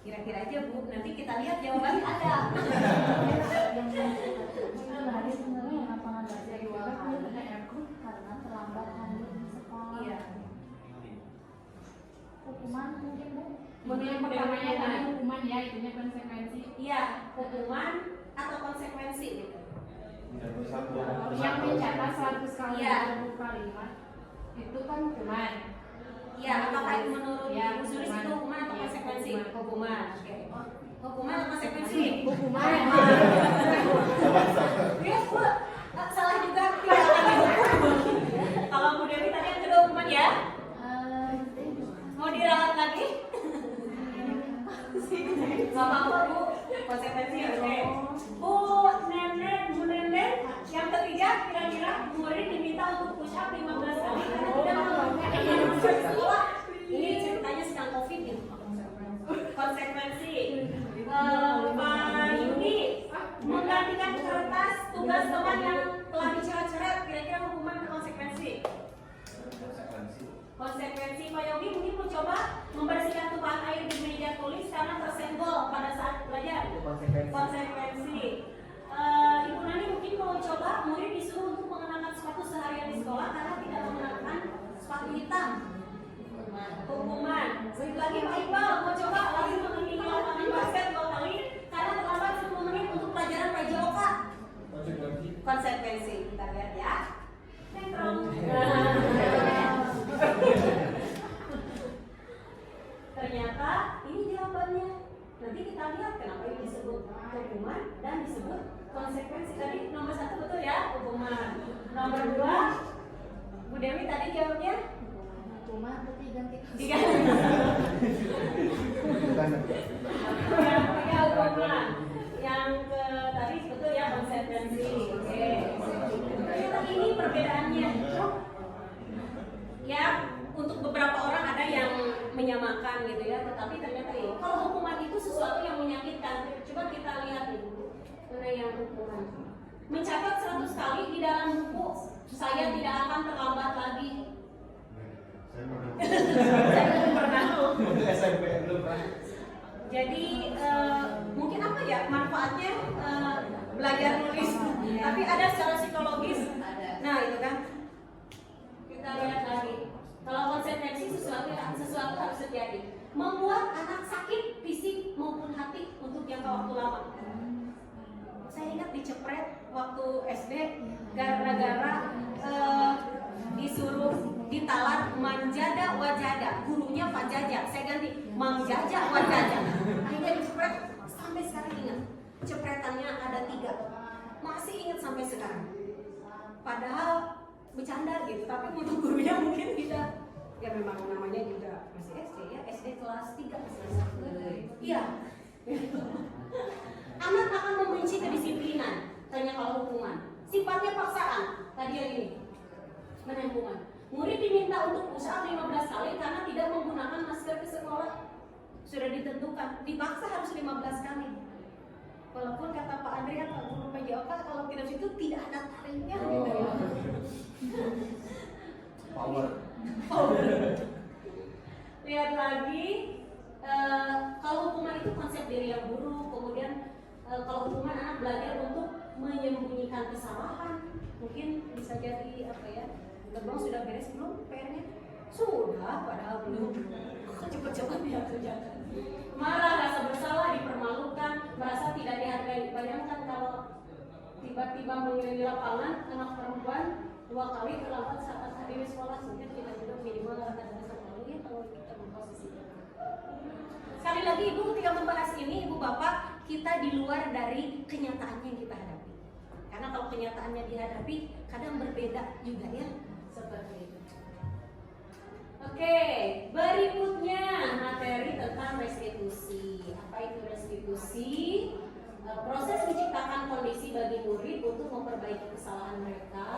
Kira-kira aja Bu, nanti kita lihat jawabannya ada. Lari sebenarnya lapangan basket 2 kali karena terlambat hadir di sekolah. Iya. Hukuman mungkin Bu. Menurut Pertamanya karena hukuman ya, itunya konsekuensi. Iya, hukuman atau konsekuensi gitu. Yang mencatat 100 kali Iya. dalam kalimat itu kan hukuman. Iya, apakah itu menurut Ya, Ibu Sulis itu hukuman atau Iya, konsekuensi? hukuman. Hukuman. Oke. Hukuman atau konsekuensi? Hukuman. Iya, Bu. Salah juga tidak akan dihukum. Kalau Bu Dewi tadi yang kedua hukuman ya? Mau dirawat lagi? Gak apa-apa Bu, konsekuensi oke. Bu Nenek, yang ketiga kira-kira murid diminta untuk push up 15 kali karena tidak melakukan sekolah. Ini ceritanya sedang COVID ini. Konsekuensi. Pak Yudi menggantikan kertas tugas teman yang telah dicoret-coret. Kira-kira hukuman atau konsekuensi? Konsekuensi Pak Yogi mungkin mau coba membersihkan tumpahan air di meja tulis karena tersenggol pada saat belajar. Konsekuensi. Ibu Nani mungkin mau coba murid disuruh untuk mengenakan sepatu seharian di sekolah karena tidak mengenakan sepatu hitam. Hukuman. Lagi Pak Iqbal mau coba lagi mengelilingi lapangan basket 2 kali hukuman dan disebut konsekuensi. Tadi nomor 1 betul ya, hukuman. Nomor 2, Bu Dewi tadi jawabnya hukuman tapi ganti diganti. Bukan. Yang ketiga hukuman. Yang ke tadi betul ya, konsekuensi. Oke. Ternyata ini perbedaannya. Ya, untuk beberapa orang ada yang menyamakan gitu ya, tetapi ternyata ini kalau hukuman itu sesuatu yang menyakitkan. Coba kita lihat nih, mana yang hukuman. Mencatat 100 kali di dalam buku, saya tidak akan terlambat lagi. Saya pernah. Saya belum pernah. SMP belum pernah. Jadi mungkin apa ya manfaatnya belajar nulis, tapi ada secara psikologis. Nah itu kan. Kita lihat lagi. Kalau konsekuensi sesuatu harus terjadi, membuat anak sakit fisik maupun hati untuk jangka waktu lama. Saya ingat dicepret waktu SD gara-gara disuruh ditalat manjada wajada, gurunya Pak Jaja, saya ganti Mangjaja wajada. Akhirnya dicepret, sampai sekarang ingat. Cepretannya ada 3, masih ingat sampai sekarang. Padahal bercanda gitu, tapi untuk gurunya mungkin tidak. Ya memang namanya juga masih SD ya, SD kelas 3 masih SD. Iya. Anak akan membenci kedisiplinan. Tanya kalau hukuman. Sifatnya paksaan. Tadi yang ini. Mana hukuman? Murid diminta untuk push-up 15 kali karena tidak menggunakan masker ke sekolah. Sudah ditentukan, dipaksa harus 15 kali. Walaupun kata Pak Andrea, Pak Guru PJOK, kalau tidak itu tidak ada tarifnya gitu ya. Power. Lihat lagi, kalau hukuman itu konsep diri yang buruk. Kemudian kalau hukuman anak belajar untuk menyembunyikan kesalahan. Mungkin bisa jadi apa ya? Gerbang sudah beres belum PR-nya? Sudah, padahal belum. Cepat-cepat dia kerjakan. Marah, rasa bersalah, dipermalukan, merasa tidak dihargai. Bayangkan kalau tiba-tiba mengelilingi lapangan anak perempuan 2 kali terlambat saat hadir sekolah, mungkin kita juga minimal akan rasa malu ya kalau kita memposisikan. Sekali lagi Ibu ketika membahas ini, Ibu Bapak, kita di luar dari kenyataannya yang kita hadapi. Karena kalau kenyataannya dihadapi, kadang berbeda juga ya, seperti itu. Oke, berikutnya materi tentang restitusi. Apa itu restitusi? Proses menciptakan kondisi bagi murid untuk memperbaiki kesalahan mereka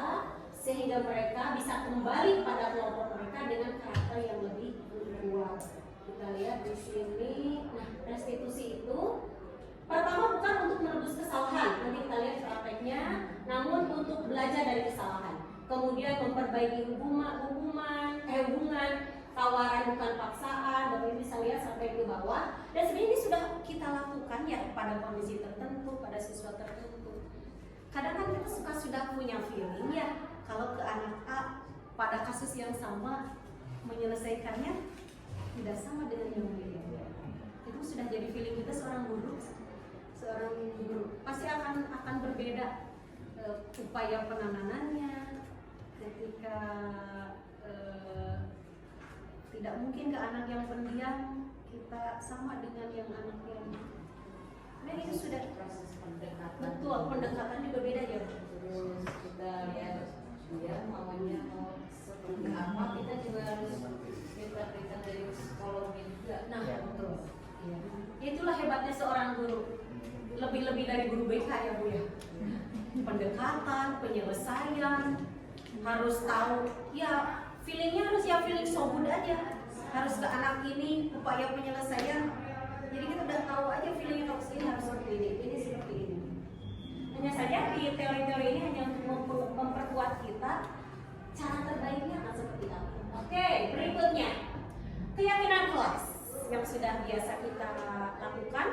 sehingga mereka bisa kembali pada kelompok mereka dengan karakter yang lebih kuat. Kita lihat di sini. Nah, restitusi itu pertama bukan untuk menebus kesalahan, nanti kita lihat prakteknya, namun untuk belajar dari kesalahan. Kemudian memperbaiki hubungan, tawaran bukan paksaan. Bapak Ibu bisa lihat sampai ke bawah. Dan sebenarnya ini sudah kita lakukan ya pada kondisi tertentu, pada siswa tertentu. Kadang kan kita sudah punya feeling ya, kalau ke anak A pada kasus yang sama menyelesaikannya tidak sama dengan yang B. Itu sudah jadi feeling kita seorang guru pasti akan berbeda upaya penanganannya. Ketika tidak mungkin ke anak yang pendiam kita sama dengan yang anak yang nah itu sudah proses pendekatan. betul, pendekatannya berbeda ya. Terus kita lihat dia maunya mau seperti apa, kita juga harus kita berikan dari psikologi juga. Nah betul ya. Itulah hebatnya seorang guru, lebih-lebih dari guru BK ya Bu ya. Pendekatan, penyelesaian, harus tahu ya, feelingnya harus ya feeling so good aja, harus ke anak ini upaya penyelesaian. Jadi kita udah tahu aja feelingnya kalau ini harus seperti ini seperti ini. Hanya saja di teori-teori ini hanya untuk memperkuat kita cara terbaiknya akan seperti apa. Oke, berikutnya keyakinan kelas yang sudah biasa kita lakukan.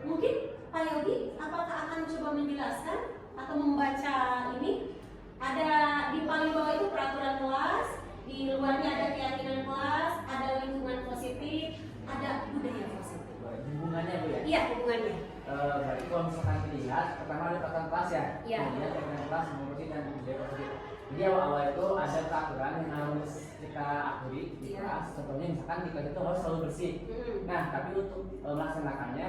Mungkin Pak Yogi apakah akan coba menjelaskan atau membaca ini? Ada di paling bawah itu peraturan kelas, di luarnya ada keyakinan kelas, ada lingkungan positif, ada budaya positif. Hubungannya Bu ya? Iya, hubungannya. Berarti kalau misalkan dilihat, pertama ada peraturan kelas ya, Iya. kemudian keyakinan kelas, lingkungan positif dan budaya positif. Jadi awal-awal itu ada peraturan yang harus kita akui di Iya. kelas. Contohnya misalkan di kelas itu harus selalu bersih. Nah, tapi untuk melaksanakannya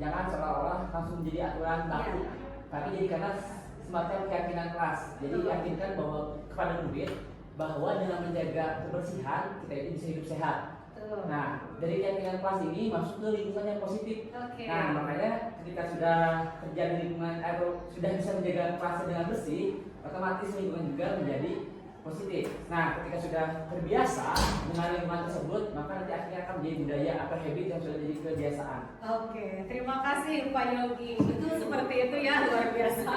jangan seolah-olah langsung menjadi aturan baku, tapi jadi karena semacam keyakinan kelas. Jadi yakinkan bahwa kepada murid bahwa dengan menjaga kebersihan kita itu bisa hidup sehat. Nah, dari keyakinan kelas ini masuk ke lingkungan yang positif. Nah, makanya ketika sudah kerja di lingkungan atau sudah bisa menjaga kelas dengan bersih, otomatis lingkungan juga menjadi positif. Nah, ketika sudah terbiasa dengan lingkungan tersebut, maka nanti akhirnya akan menjadi budaya atau habit yang sudah jadi kebiasaan. Oke, terima kasih Pak Yogi. Betul seperti itu ya, luar biasa.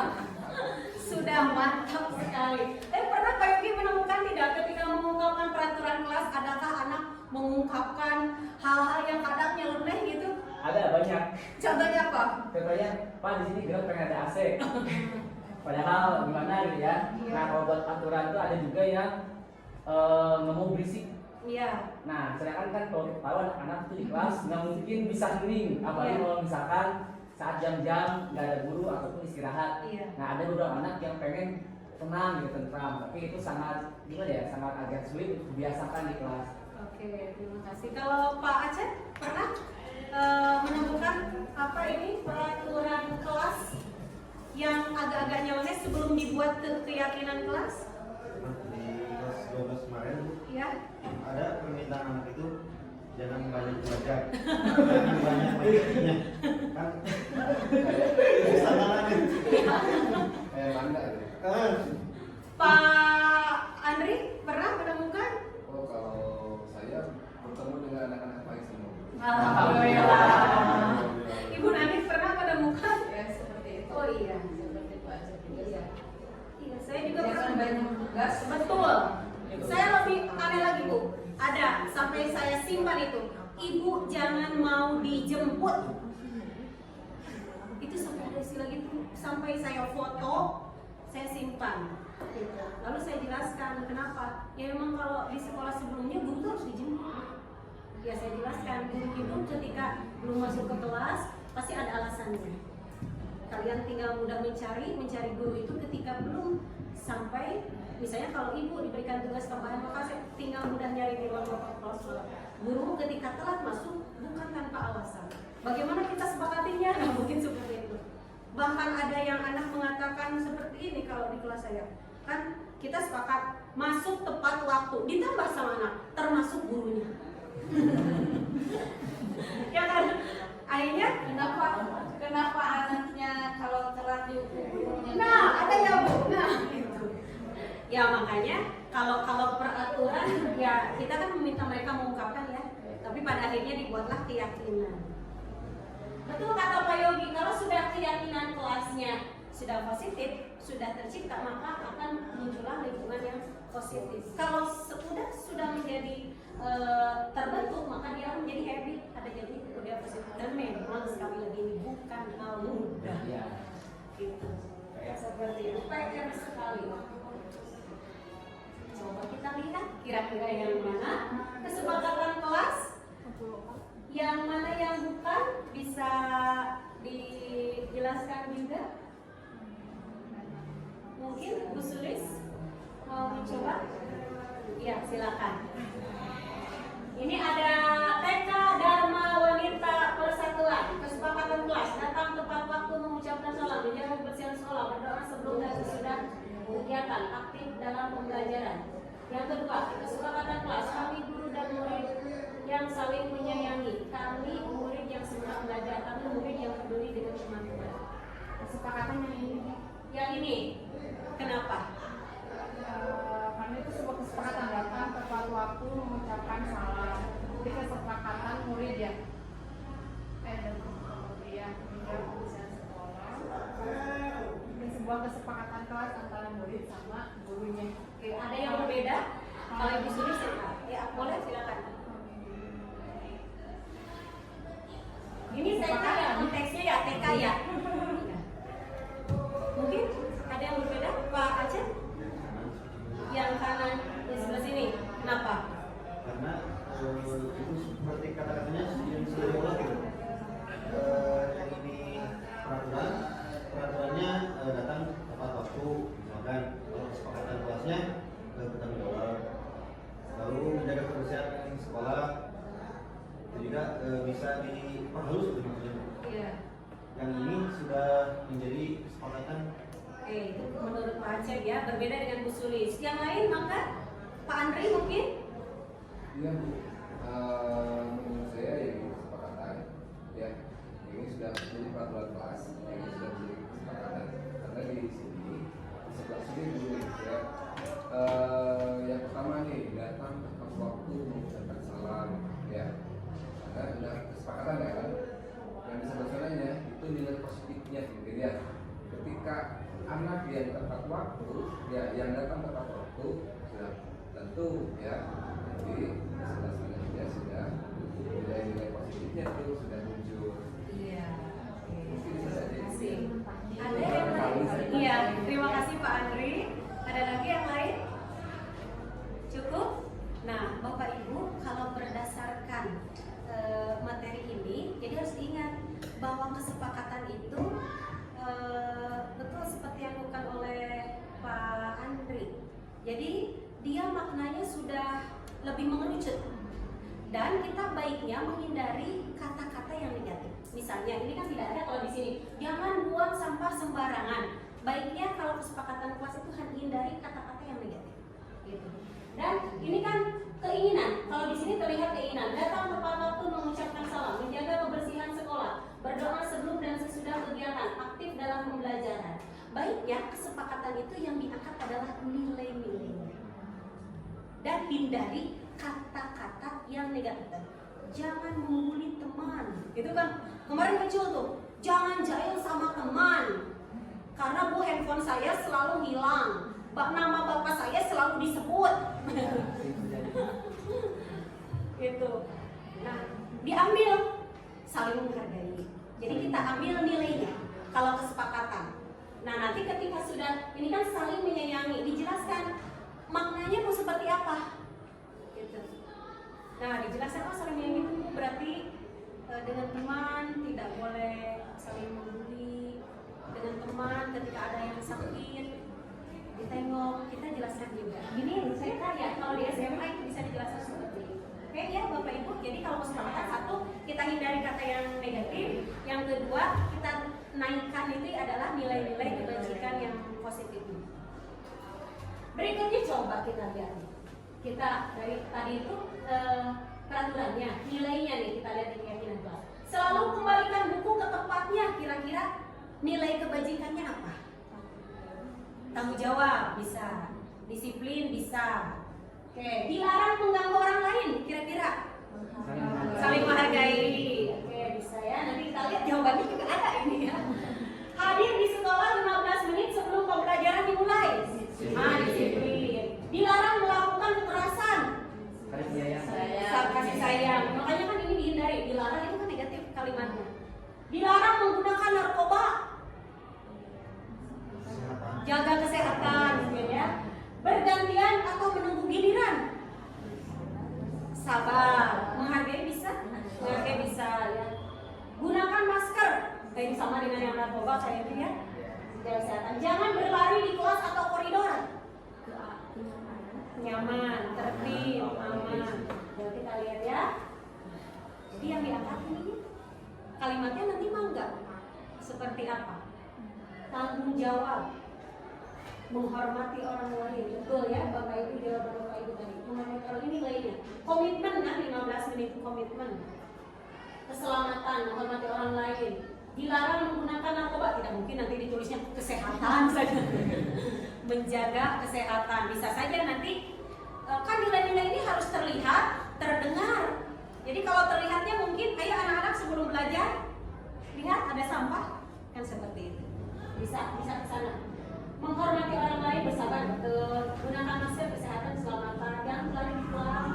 Sudah mantap sekali. Pernah Pak Yogi menemukan tidak ketika mengungkapkan peraturan kelas, adakah anak mengungkapkan hal-hal yang kadang nyeleneh gitu? Ada banyak. Contohnya apa? Contohnya, Pak di sini gelap pengen ada AC. Padahal gimana gitu ya. Nah, kalau buat aturan itu ada juga yang ngomong berisik. Iya. Nah, sedangkan kan kalau kita tahu anak-anak itu di kelas nggak mungkin bisa hening, apalagi kalau misalkan saat jam-jam nggak ada guru ataupun istirahat. Nah, ada beberapa anak yang pengen tenang gitu, tentram, tapi itu sangat gimana ya, sangat agak sulit untuk dibiasakan di kelas. Oke, terima kasih. Kalau Pak Aceh pernah menemukan apa ini peraturan kelas yang agak-agak nyeleneh sebelum dibuat keyakinan kelas? Di kelas 12 kemarin Iya. ada permintaan anak itu jangan banyak belajar, jangan banyak mainnya, kan? Sama lagi. Kayak mangga gitu. Pak Andri pernah menemukan? Oh, kalau saya bertemu dengan anak-anak baik semua. Alhamdulillah. Ibu Nani pernah menemukan? Ya seperti itu. Oh iya. Seperti itu aja juga ya. Iya, saya juga Jangan pernah. banyak tugas. Betul. Saya lebih aneh lagi Bu. Ada sampai saya simpan itu. Ibu jangan mau dijemput. Itu sampai ada istilah gitu. Sampai saya foto, saya simpan. Gitu. Lalu saya jelaskan kenapa. Ya memang kalau di sekolah sebelumnya guru tuh harus dijemput. Ya saya jelaskan guru itu ketika belum masuk ke kelas pasti ada alasannya. Kalian tinggal mudah mencari guru itu ketika belum sampai. Misalnya kalau ibu diberikan tugas tambahan maka saya tinggal mudah nyari di ruang kelas. Guru ketika telat masuk bukan tanpa alasan. Bagaimana kita sepakatinya? Nah, mungkin seperti itu. Bahkan ada yang anak mengatakan seperti ini kalau di kelas saya. Kan kita sepakat masuk tepat waktu, ditambah sama anak, termasuk gurunya. Ya kan? Akhirnya Kenapa anaknya kalau telat dihukum gurunya? nah, ada ya Bu. Nah, gitu. Ya makanya kalau peraturan ya kita kan meminta mereka mengungkapkan ya. Tapi pada akhirnya dibuatlah keyakinan. Betul kata Pak Yogi, kalau sudah keyakinan kelasnya sudah positif, sudah tercipta, maka akan muncullah lingkungan yang positif. Kalau sudah menjadi terbentuk, maka dia menjadi habit, ada jadi budaya positif. Dan memang sekali lagi ini bukan hal mudah. Ya. Gitu. Seperti itu, PR sekali. Coba kita lihat kira-kira yang mana kesepakatan kelas, yang mana yang bukan, bisa dijelaskan juga. Mungkin Bu Sulis mau mencoba? Ya, silakan. Ini ada TK Dharma Wanita Persatuan, kesepakatan kelas, datang tepat waktu mengucapkan salam, menjaga kebersihan sekolah, berdoa sebelum dan sesudah kegiatan, aktif dalam pembelajaran. Yang kedua, kesepakatan kelas, kami guru dan murid yang saling menyayangi, kami murid yang semangat belajar, kami murid yang peduli dengan teman-teman. Kesepakatan yang ini. Yang ini, kenapa? Karena itu sebuah kesepakatan datang tepat waktu mengucapkan salam. Jadi kesepakatan murid ya. Dan kemudian menjaga kebersihan sekolah. Ini sebuah kesepakatan kelas antara murid sama gurunya. Oke, ada yang berbeda? Kalau Ibu Sulis, ya boleh silakan. Ini TK ya, konteksnya ya TK ya. Mungkin ada yang berbeda, Pak Aceh? Yang kanan di sebelah sini, kenapa? Karena itu seperti kata-katanya yang sudah diulang gitu. Yang ini peraturannya datang tepat waktu, misalkan kalau kesepakatan kelasnya bertanggung jawab, lalu menjaga kebersihan sekolah itu juga bisa diperhalus gitu maksudnya. Iya. berbeda dengan Bu Sulis. Yang lain maka Pak Andri mungkin? Iya Bu, menurut saya ya ini kesepakatan ya, ini sudah menjadi peraturan kelas, ini sudah menjadi kesepakatan karena di sini di sebelah sini dulu ya. Yang pertama nih datang tepat waktu mengucapkan salam ya, karena sudah kesepakatan ya kan. Yang di sebelah sananya itu nilai positifnya mungkin ya, ketika anak yang tepat waktu ya, yang datang tepat waktu sudah tentu ya, jadi sebelah sananya sudah nilai-nilai positifnya itu sudah muncul. Iya. Mungkin bisa saja. Terima kasih. Ada yang lain? Iya, terima kasih Pak Andri. Ada lagi yang lain? Cukup? Nah, Bapak Ibu, kalau berdasarkan materi ini, jadi harus diingat bahwa kesepakatan itu betul seperti yang dilakukan oleh Pak Andri. Jadi dia maknanya sudah lebih mengerucut, dan kita baiknya menghindari kata-kata yang negatif. Misalnya ini kan tidak ada kalau di sini, jangan buang sampah sembarangan. Baiknya kalau kesepakatan kelas itu hindari kata-kata yang negatif. Gitu. Dan ini kan keinginan. Kalau di sini terlihat keinginan, datang tepat waktu mengucapkan salam, menjaga kebersihan sekolah, berdoa sebelum dan sesudah kegiatan, aktif dalam pembelajaran. Baiknya kesepakatan itu yang diangkat adalah nilai-nilainya. Dan hindari kata-kata yang negatif. Jangan membuli teman. Itu kan kemarin muncul tuh, jangan jahil sama teman. Karena Bu, handphone saya selalu hilang, nama bapak saya selalu disebut. Gitu. Nah, diambil saling menghargai. Jadi kita ambil nilainya kalau kesepakatan. Nah, nanti ketika sudah ini kan saling menyayangi, dijelaskan maknanya mau seperti apa. Gitu. Nah, dijelaskan saling menyayangi itu berarti dengan teman tidak boleh saling membuli. Dengan teman ketika ada yang sakit ditengok, kita jelaskan juga. Ini saya ya, kalau di SMA itu bisa dijelaskan seperti itu. Oke ya Bapak Ibu, jadi kalau kesepakatan satu, kita hindari kata yang negatif. Yang kedua, kita naikkan itu adalah nilai-nilai kebajikan yang positif. Berikutnya coba kita lihat. Kita dari tadi itu peraturannya, nilainya nih kita lihat di keyakinan kelas. Selalu kembalikan buku ke tempatnya, kira-kira nilai kebajikannya apa? Tanggung jawab bisa, disiplin bisa. Oke, dilarang mengganggu orang lain, kira-kira saling menghargai. Oke, bisa ya. Nanti kita lihat jawabannya juga ada ini ya. Hadir di sekolah 15 menit sebelum pembelajaran dimulai. Disiplin. Dilarang melakukan kekerasan. Kasih sayang. Makanya kan ini dihindari. Dilarang itu kan negatif kalimatnya. Dilarang menggunakan narkoba. Jaga kesehatan, ya. Bergantian atau menunggu giliran. Sabar, menghargai bisa, ya. Gunakan masker, kayak sama dengan yang narkoba kayak itu ya. Jaga kesehatan. Jangan berlari di kelas atau koridor. Nyaman, tertib, aman. Jadi kita lihat ya. Jadi yang diangkat ini kalimatnya nanti mangga seperti apa? Tanggung jawab, menghormati orang lain, betul ya Bapak Ibu, jawaban Bapak Ibu tadi. Menghormati orang ini lainnya. Komitmen kan 15 menit komitmen. Keselamatan, menghormati orang lain. Dilarang menggunakan narkoba, tidak mungkin nanti ditulisnya kesehatan saja. Menjaga kesehatan, bisa saja nanti kan nilai-nilai ini harus terlihat, terdengar. Jadi kalau terlihatnya mungkin, ayo anak-anak sebelum belajar lihat ada sampah, kan seperti itu. Bisa ke sana. Menghormati orang lain, bersabar, betul. Gunakan masker, kesehatan, keselamatan. Jangan berlari di kelas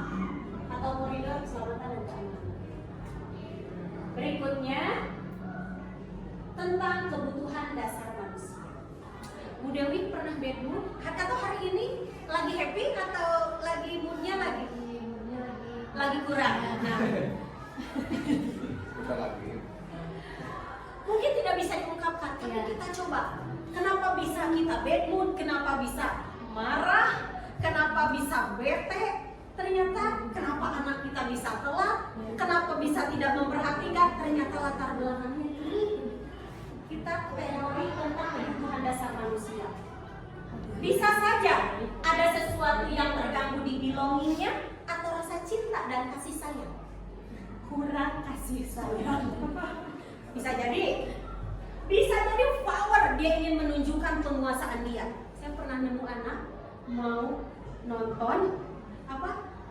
atau koridor, keselamatan dan keamanan. Berikutnya tentang kebutuhan dasar manusia. Bu Dewi pernah bad mood? Atau hari ini lagi happy atau lagi moodnya lagi kurang? Nah, Kita lagi. mungkin tidak bisa diungkapkan, tapi kita coba. Kenapa bisa kita bad mood? Kenapa bisa marah? Kenapa bisa bete? Ternyata kenapa anak kita bisa telat? Kenapa bisa tidak memperhatikan? Ternyata latar belakangnya ini. Kita teori tentang kebutuhan dasar manusia. Bisa saja kasih sayang. Bisa jadi power, dia ingin menunjukkan penguasaan dia. Saya pernah nemu anak mau nonton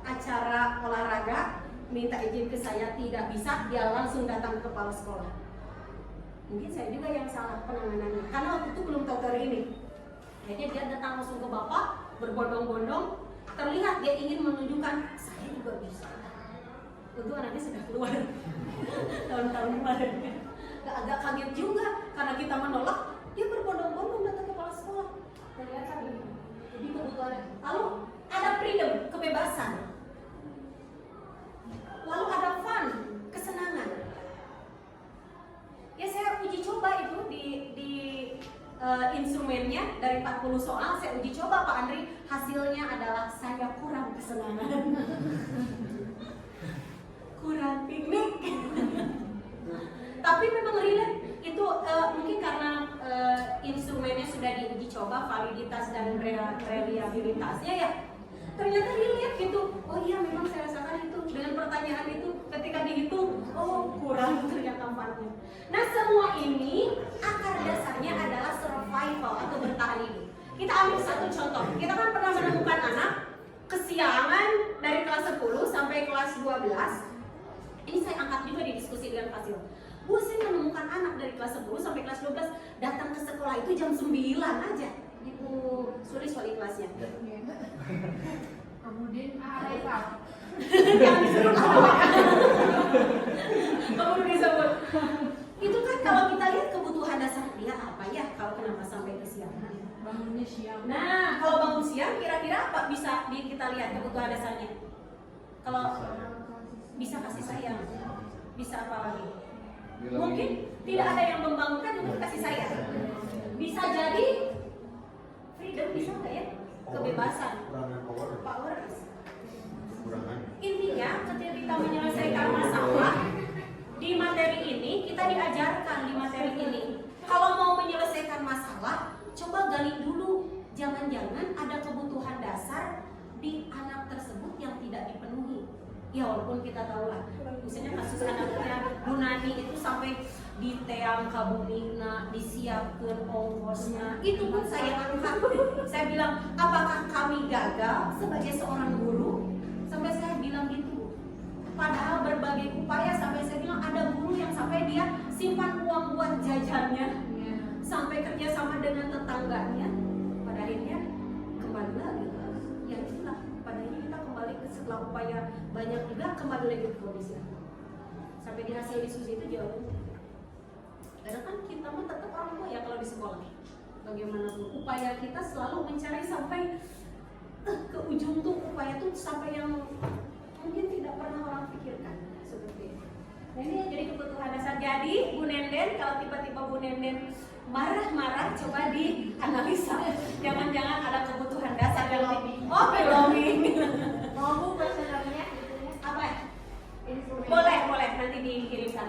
acara olahraga, minta izin ke saya, tidak bisa, dia langsung datang ke kepala sekolah. Mungkin saya juga yang salah penanganannya, karena waktu itu belum tahu teori ini. Akhirnya dia datang langsung ke bapak, berbondong-bondong, terlihat dia ingin menunjukkan saya juga bisa. Tentu anaknya sudah keluar tahun-tahun kemarin. Agak kaget juga karena kita menolak, dia berbondong-bondong datang ke kepala sekolah. Ternyata ini, jadi kebutuhannya. Lalu ada freedom, kebebasan. Lalu ada fun, kesenangan. Ya saya uji coba itu di instrumennya dari 40 soal saya uji coba Pak Andri, hasilnya adalah saya kurang kesenangan. Kurang piknik. Tapi memang relate itu mungkin karena instrumennya sudah diuji coba, validitas dan reliabilitasnya ya. Ternyata relate gitu. Oh iya memang saya rasakan itu dengan pertanyaan itu ketika dihitung, oh kurang ternyata manfaatnya. Nah semua ini akar dasarnya adalah survival atau bertahan hidup. Kita ambil satu contoh. Kita kan pernah menemukan anak kesiangan dari kelas 10 sampai kelas 12. Ini saya angkat juga di diskusi dengan Fasil. Bu, saya menemukan anak dari kelas 10 sampai kelas 12 datang ke sekolah itu jam 9 aja. Ibu Sulis wali kelasnya. Kemudian ada Jangan disebut apa. Kamu disebut. Itu kan kalau kita lihat kebutuhan dasar dia apa ya kalau kenapa sampai kesiangan. bangunnya siang. Nah, kalau bangun siang kira-kira apa bisa kita lihat kebutuhan dasarnya? Kalau bisa kasih sayang, bisa apa lagi? Mungkin tidak ada yang membangunkan untuk kasih sayang. Bisa jadi freedom, bisa nggak ya? Kebebasan. Power. Intinya ketika kita menyelesaikan masalah di materi ini, kita diajarkan di materi ini. Kalau mau menyelesaikan masalah, coba gali dulu. Jangan-jangan ada kebutuhan dasar di anak tersebut yang tidak dipenuhi. Ya walaupun kita tahu lah, misalnya kasus anaknya Bu Nani itu sampai di teang kabunina, disiapkan ongkosnya, itu pun saya angkat. Saya bilang, apakah kami gagal sebagai seorang guru? Sampai saya bilang gitu. Padahal berbagai upaya, sampai saya bilang ada guru yang sampai dia simpan uang buat jajannya, sampai kerja sama dengan tetangganya. Pada akhirnya kembali lagi. Ya itulah, pada akhirnya kita kembali ke setelah upaya banyak juga kembali lagi ke kondisi sampai di hasil diskusi itu jawabannya. Karena kan kita mah tetap orang tua ya kalau di sekolah. Bagaimanapun upaya kita selalu mencari sampai ke ujung tuh upaya tuh sampai yang mungkin tidak pernah orang pikirkan seperti itu. Nah ini jadi kebutuhan dasar. Jadi Bu Nenden, kalau tiba-tiba Bu Nenden marah-marah, coba dianalisa. Jangan-jangan ada kebutuhan dasar yang lebih. Oh, belonging. Mau Bu questionnaire-nya gitu ya? Apa? Instrumen. Boleh nanti dikirimkan.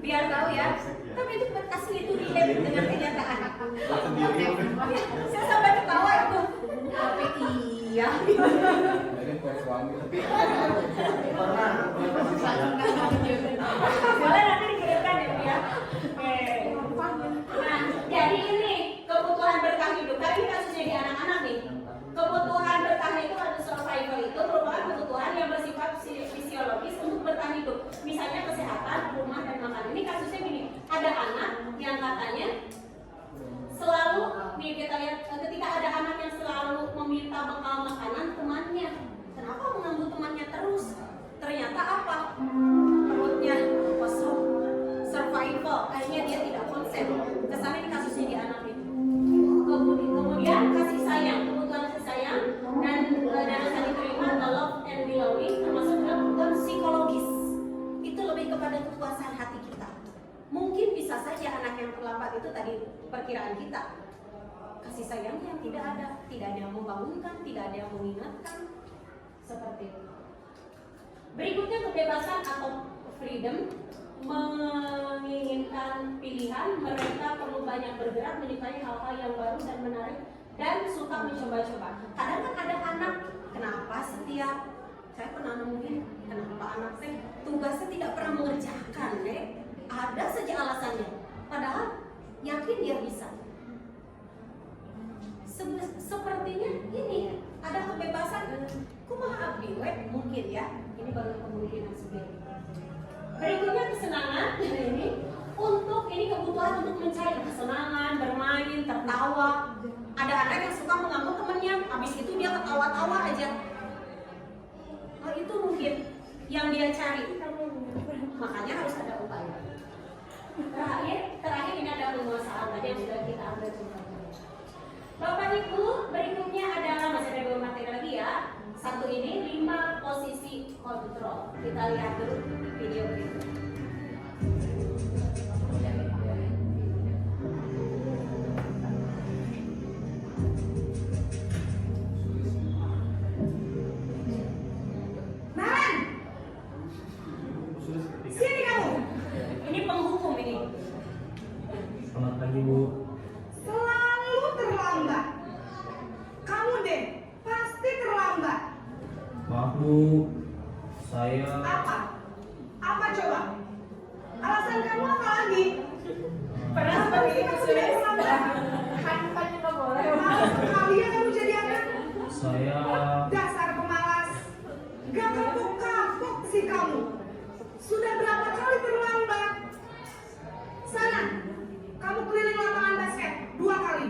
Biar tahu ya. Tapi itu asli itu relate dengan kenyataan. Saya sampai ketawa itu. Tapi iya. Jadi buat suami. Boleh nanti dikirimkan ya Bu ya. Oke. Nah, jadi ini kebutuhan bertahan hidup. Kali ini kasusnya di anak-anak nih. Kebutuhan bertahan itu atau survival itu merupakan kebutuhan yang bersifat fisiologis untuk bertahan hidup. Misalnya kesehatan, rumah, dan makan. Ini kasusnya gini, ada anak yang katanya selalu, nih kita lihat ketika ada anak yang selalu meminta bekal makanan temannya. Kenapa mengganggu temannya terus? Ternyata apa? Perutnya kosong, survival. Akhirnya dia tidak konsen. Kesannya ini kasusnya di anak itu. Kemudian kasih sayang, kebutuhan kasih sayang dan yang diterima atau love and belonging termasuk kebutuhan psikologis. Itu lebih kepada kepuasan hati kita. Mungkin bisa saja anak yang terlambat itu tadi perkiraan kita. Kasih sayang yang tidak ada yang membangunkan, tidak ada yang mengingatkan, seperti itu. Berikutnya kebebasan atau freedom, menginginkan pilihan. Mereka perlu banyak bergerak, menyukai hal-hal yang baru dan menarik, dan suka mencoba-coba. Kadang kan ada anak, kenapa setiap Saya pernah nemuin kenapa anak saya tugasnya tidak pernah mengerjakan, ada saja alasannya. Padahal yakin dia bisa. Sepertinya ini ada kebebasan. Kumaha abdi mungkin ya. Ini baru kemungkinan sebenarnya. Berikutnya kesenangan ini untuk ini kebutuhan untuk mencari kesenangan, bermain, tertawa. Ada anak yang suka mengambil temannya, habis itu dia ketawa-tawa aja. Oh, itu mungkin yang dia cari. Makanya harus ada upaya. Terakhir ini ada penguasaan tadi yang sudah kita ambil contohnya. Bapak Ibu, berikutnya adalah masih ada 2 materi lagi ya. Satu ini 5 posisi kontrol. Kita lihat dulu video berikut. Naran, sini kamu. Ini penghukum ini. Selamat pagi Bu. Selalu terlambat. Kamu deh, pasti terlambat. Maaf Bu, saya Apa? Apa coba? Alasan kamu apa lagi? Pernah Apa seperti sih itu kamu sudah. tidak terlambat? Kan juga boleh. Malas sekali ya kamu jadi anak. saya Dasar pemalas. Gak kapok-kapok sih kamu. Sudah berapa kali terlambat? Sana, kamu keliling lapangan basket 2 kali.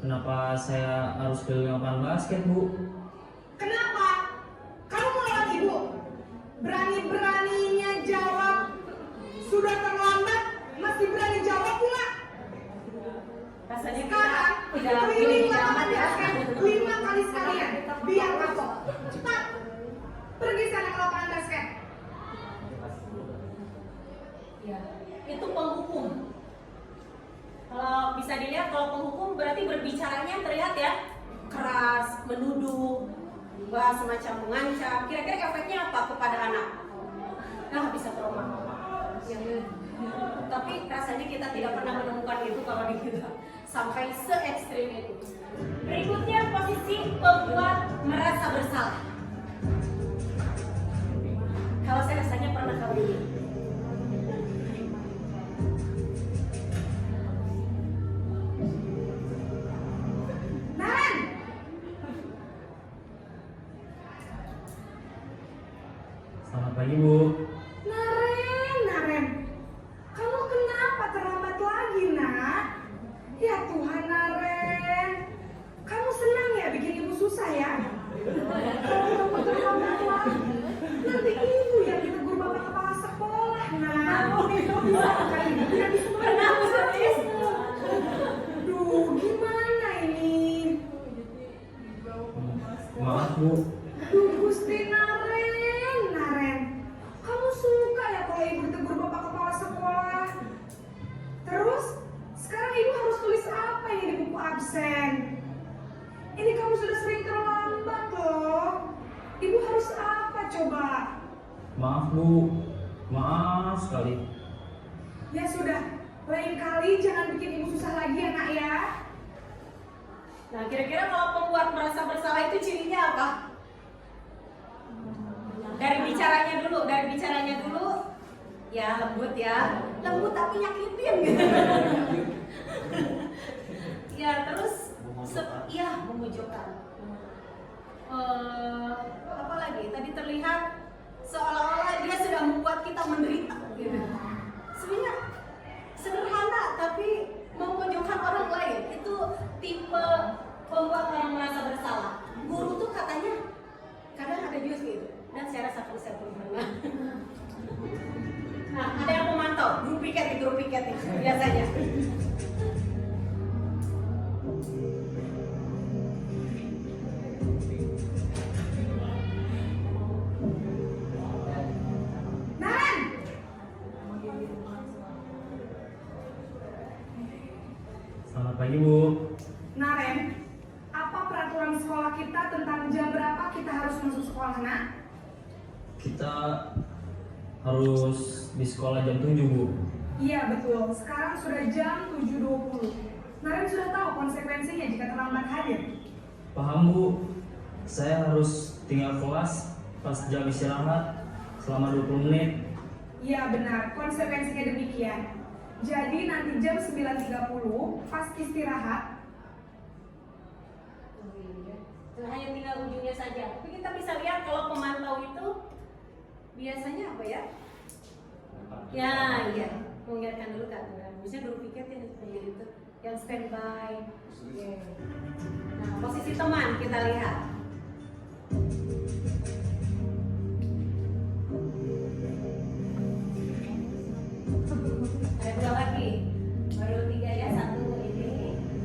kenapa saya harus keliling lapangan basket Bu? Kenapa? Kamu mau lawan ibu? Berani-beraninya jawab. Sudah terlambat, masih berani jawab pula. Rasanya Sekarang, tidak keliling tidak lapangan aman ya. basket 5 kali sekalian. Biar kapok. Cepat. Pergi sana ke lapangan basket. Ya, itu penghukum. Kalau bisa dilihat, kalau penghukum berarti berbicaranya terlihat ya keras, menuduh, semacam mengancam. Kira-kira efeknya apa kepada anak? Nah, bisa trauma. Ya. Tapi rasanya kita tidak pernah menemukan itu kalau di kita sampai se ekstrim itu. Berikutnya posisi pembuat merasa bersalah. Kalau saya rasanya pernah kali ini. Naran, Selamat pagi Bu. Naren. Kamu kenapa terlambat lagi, nak? Ya Tuhan, Naren. Kamu senang ya bikin ibu susah ya? Kalau kamu terlambat lagi, nanti ibu yang ditegur bapak kepala sekolah, nak. Bisa kali ibu tidak bisa Pernah Bu Sutis? Duh, gimana ini? Maaf Bu, Duh, Gusti Naren. Kamu suka ya kalau ibu ditegur bapak kepala sekolah? Terus, sekarang ibu harus tulis apa ini di buku absen? Ini kamu sudah sering terlambat loh. Ibu harus apa coba? maaf Bu, maaf sekali. Ya sudah, lain kali jangan bikin ibu susah lagi ya nak ya. Nah, kira-kira kalau pembuat merasa bersalah itu cirinya apa? Dari bicaranya dulu, ya lembut tapi nyakitin gitu. Ya terus, memojokkan. Apa lagi? Tadi terlihat seolah-olah dia sudah membuat kita menderita. Gitu. Sebenarnya sederhana, tapi memojokkan orang lain itu tipe pembuat orang merasa bersalah. Guru tuh katanya kadang ada juga gitu, dan saya rasa saya pun pernah. Nah, ada yang memantau guru piket biasanya. Naran, Selamat pagi Bu. Naren, apa peraturan sekolah kita tentang jam berapa kita harus masuk sekolah, nak? Kita harus di sekolah jam 7 Bu. Iya betul, sekarang sudah jam 7.20. Naren sudah tahu konsekuensinya jika terlambat hadir. Paham Bu, saya harus tinggal kelas pas jam istirahat selama 20 menit. Iya benar, konsekuensinya demikian. Jadi nanti jam 9.30 pas istirahat. Hanya tinggal ujungnya saja. Tapi kita bisa lihat kalau pemantau itu biasanya apa ya? Ya, iya. Mengingatkan dulu kan. Bisa dulu pikir ya itu yang standby. Yeah. Nah, posisi teman kita lihat. Ada dua lagi. Baru 3 ya, 1 ini,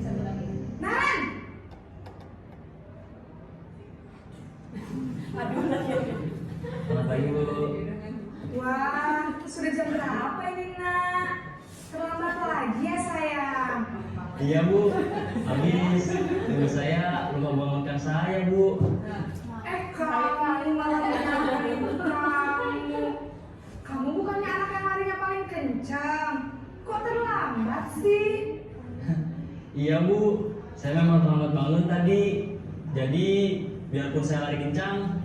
1 lagi. Nan! Aduh lagi. Selamat pagi Bu. Wah, sudah jam berapa ini nak? Terlambat lagi ya sayang. Iya Bu, habis ibu saya lupa bangunkan saya Bu. Kamu malah nyamperin kamu. Kamu bukannya anak yang larinya paling kencang. Kok terlambat sih? Iya Bu, saya memang terlambat bangun tadi. Jadi biarpun saya lari kencang,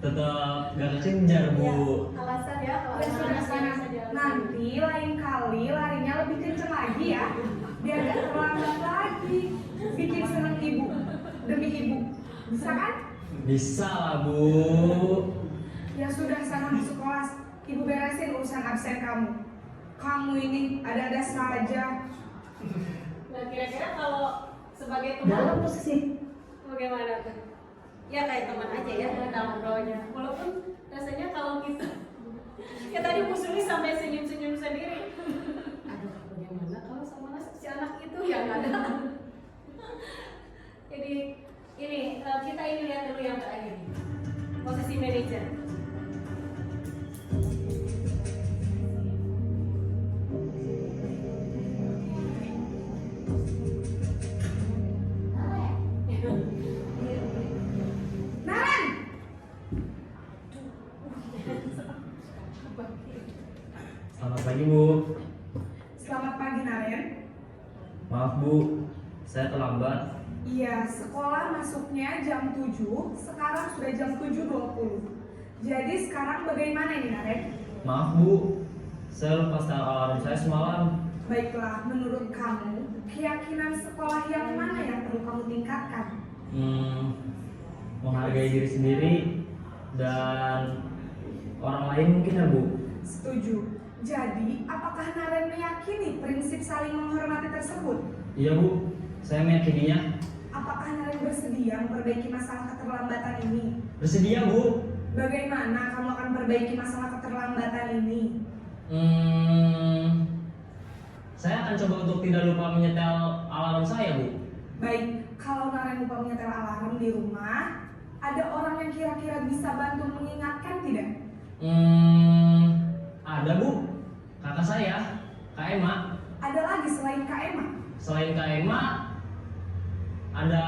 tetap gak kekejar Bu. Alasan ya, kalau Ya sudah sayang. Nanti lain kali larinya lebih kencang lagi ya. Biar gak terlambat lagi. Bikin seneng ibu. Demi ibu. Bisa kan? Bisa lah Bu. Ya sudah sana masuk kelas. Ibu beresin urusan absen kamu. Kamu ini ada-ada saja. Nah kira-kira kalau sebagai Dalam teman posisi. bagaimana tuh? Ya kayak teman aja ya dalam rohnya. Walaupun rasanya kalau kita ya tadi Bu Suli sampai senyum-senyum sendiri. Aduh bagaimana kalau sama si anak itu yang ada. Jadi ini kita ini lihat dulu yang terakhir nih. Posisi manajer. Naren! Selamat pagi Bu. Selamat pagi Naren. Maaf Bu, saya terlambat. Iya, sekolah masuknya jam 7, sekarang sudah jam 7.20. Jadi sekarang bagaimana ini Naren? Maaf Bu, saya lupa setel alarm saya semalam. Baiklah, menurut kamu, keyakinan sekolah yang mana yang perlu kamu tingkatkan? Menghargai diri sendiri dan orang lain mungkin ya Bu. Setuju. Jadi, apakah Naren meyakini prinsip saling menghormati tersebut? Iya Bu, saya meyakininya. Apakah Naren bersedia memperbaiki masalah keterlambatan ini? Bersedia Bu. Bagaimana kamu akan perbaiki masalah keterlambatan ini? Saya akan coba untuk tidak lupa menyetel alarm saya Bu. Baik, kalau Naren lupa menyetel alarm di rumah, ada orang yang kira-kira bisa bantu mengingatkan tidak? Ada Bu, kakak saya, Kak Emma. Ada lagi selain Kak Emma? Selain Kak Emma, ada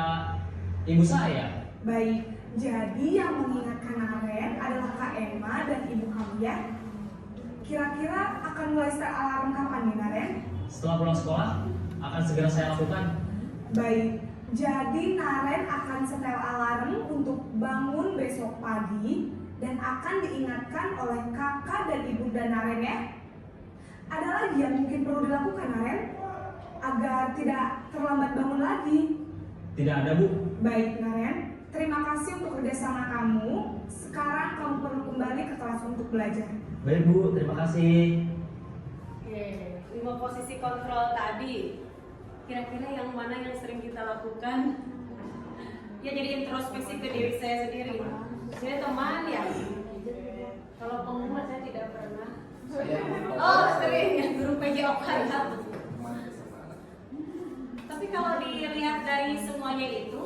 ibu saya. Baik, jadi yang mengingatkan Naren adalah Kak Emma dan ibu kamu ya? Kira-kira akan mulai setel alarm kapan nih Naren? Setelah pulang sekolah, akan segera saya lakukan. Baik, jadi Naren akan setel alarm untuk bangun besok pagi dan akan diingatkan oleh kakak dan ibu dan Naren ya. Ada lagi yang mungkin perlu dilakukan Naren agar tidak terlambat bangun lagi? Tidak ada Bu. Baik Naren, terima kasih untuk kerjasama kamu. Sekarang kamu perlu kembali ke kelas untuk belajar. Baik Bu, terima kasih. Oke, 5 posisi kontrol tadi. Kira-kira yang mana yang sering kita lakukan? Ya jadi introspeksi ke diri saya sendiri. Saya teman ya. Kalau pengumuman saya tidak pernah. Oh sering ya guru PJOK ya. Tapi kalau dilihat dari semuanya itu,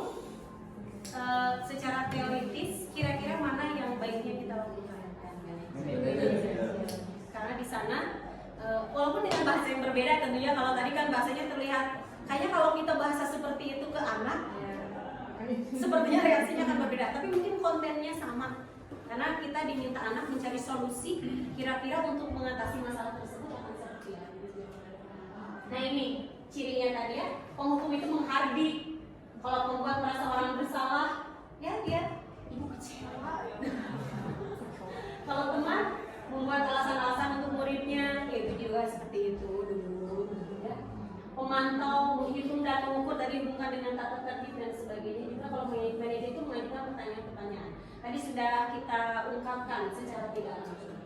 secara teoritis, kira-kira mana yang baiknya kita lakukan? Karena di sana, walaupun dengan bahasa yang berbeda tentunya, kalau tadi kan bahasanya terlihat, kayaknya kalau kita bahasa seperti itu ke anak, sepertinya reaksinya akan berbeda. Tapi mungkin kontennya sama, karena kita diminta anak mencari solusi, kira-kira untuk mengatasi masalah tersebut akan seperti apa. Nah ini cirinya tadi ya, penghukum itu menghardik. Kalau pembuat merasa orang bersalah, ya dia ibu kecewa. seperti itu dulu ya. Pemantau, menghitung dan mengukur tadi hubungan dengan tata tertib dan sebagainya. Juga kalau manajer itu mengajukan pertanyaan-pertanyaan. Tadi sudah kita ungkapkan secara tidak langsung.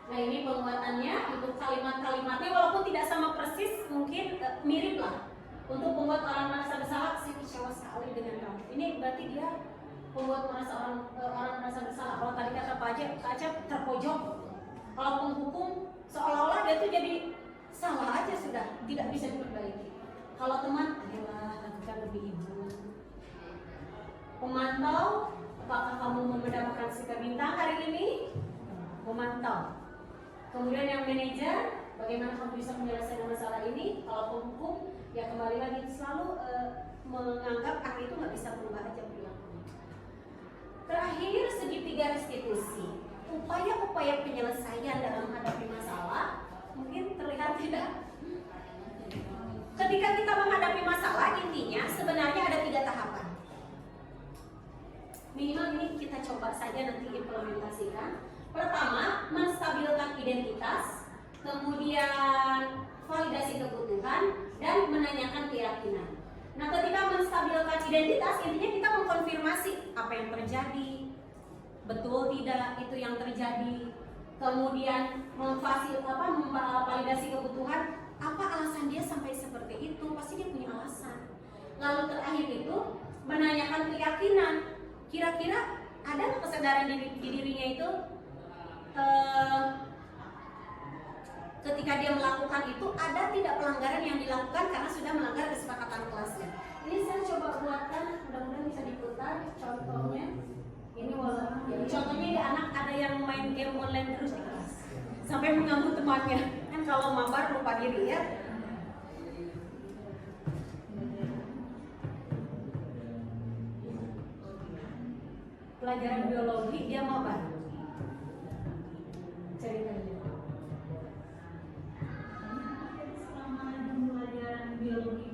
Nah ini penguatannya untuk kalimat-kalimatnya walaupun tidak sama persis mungkin mirip lah. Untuk membuat orang merasa bersalah, saya kecewa sekali dengan kamu. Ini berarti dia membuat orang merasa bersalah. Kalau tadi kata Pak Acep terpojok. Kalau penghukum seolah-olah dia tuh jadi salah aja sudah, tidak bisa diperbaiki. Kalau teman, ayolah lakukan lebih ibu. Pemantau, apakah kamu mendapatkan stiker bintang hari ini? Memantau. Kemudian yang manajer, bagaimana kamu bisa menyelesaikan masalah ini? Kalau penghukum, ya kembali lagi selalu menganggap itu nggak bisa berubah aja perilakunya. Terakhir, segitiga restitusi. Upaya-upaya penyelesaian dalam menghadapi masalah mungkin terlihat tidak. Ketika kita menghadapi masalah, intinya sebenarnya ada 3 tahapan. Minimal ini kita coba saja nanti implementasikan. Pertama, menstabilkan identitas, kemudian validasi kebutuhan, dan menanyakan keyakinan. Nah, ketika menstabilkan identitas, intinya kita mengkonfirmasi apa yang terjadi, betul tidak itu yang terjadi. Kemudian memvalidasi kebutuhan, apa alasan dia sampai seperti itu, pasti dia punya alasan. Lalu terakhir itu menanyakan keyakinan, kira-kira ada nggak kesadaran di dirinya itu ketika dia melakukan itu ada tidak pelanggaran yang dilakukan karena sudah melanggar kesepakatan kelasnya. Ini saya coba buatkan, mudah-mudahan bisa diputar contohnya. Ini contohnya di anak ada yang main game online terus di kelas sampai mengganggu temannya. Kan kalau mabar lupa diri ya. Pelajaran biologi dia mabar. Ceritanya. Selama pelajaran biologi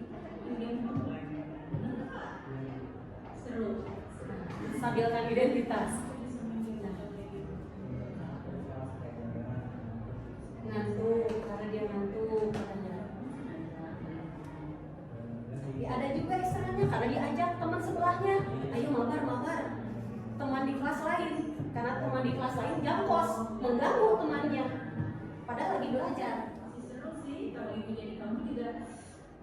dia mabar. Seru. Stabilkan identitas. Ngantuk, karena dia ngantuk katanya. Ya, ada juga istilahnya karena diajak teman sebelahnya, ayo mabar. Teman di kelas lain, karena teman di kelas lain jangkos, mengganggu temannya. Padahal lagi belajar. Seru sih kalau ibu jadi kamu juga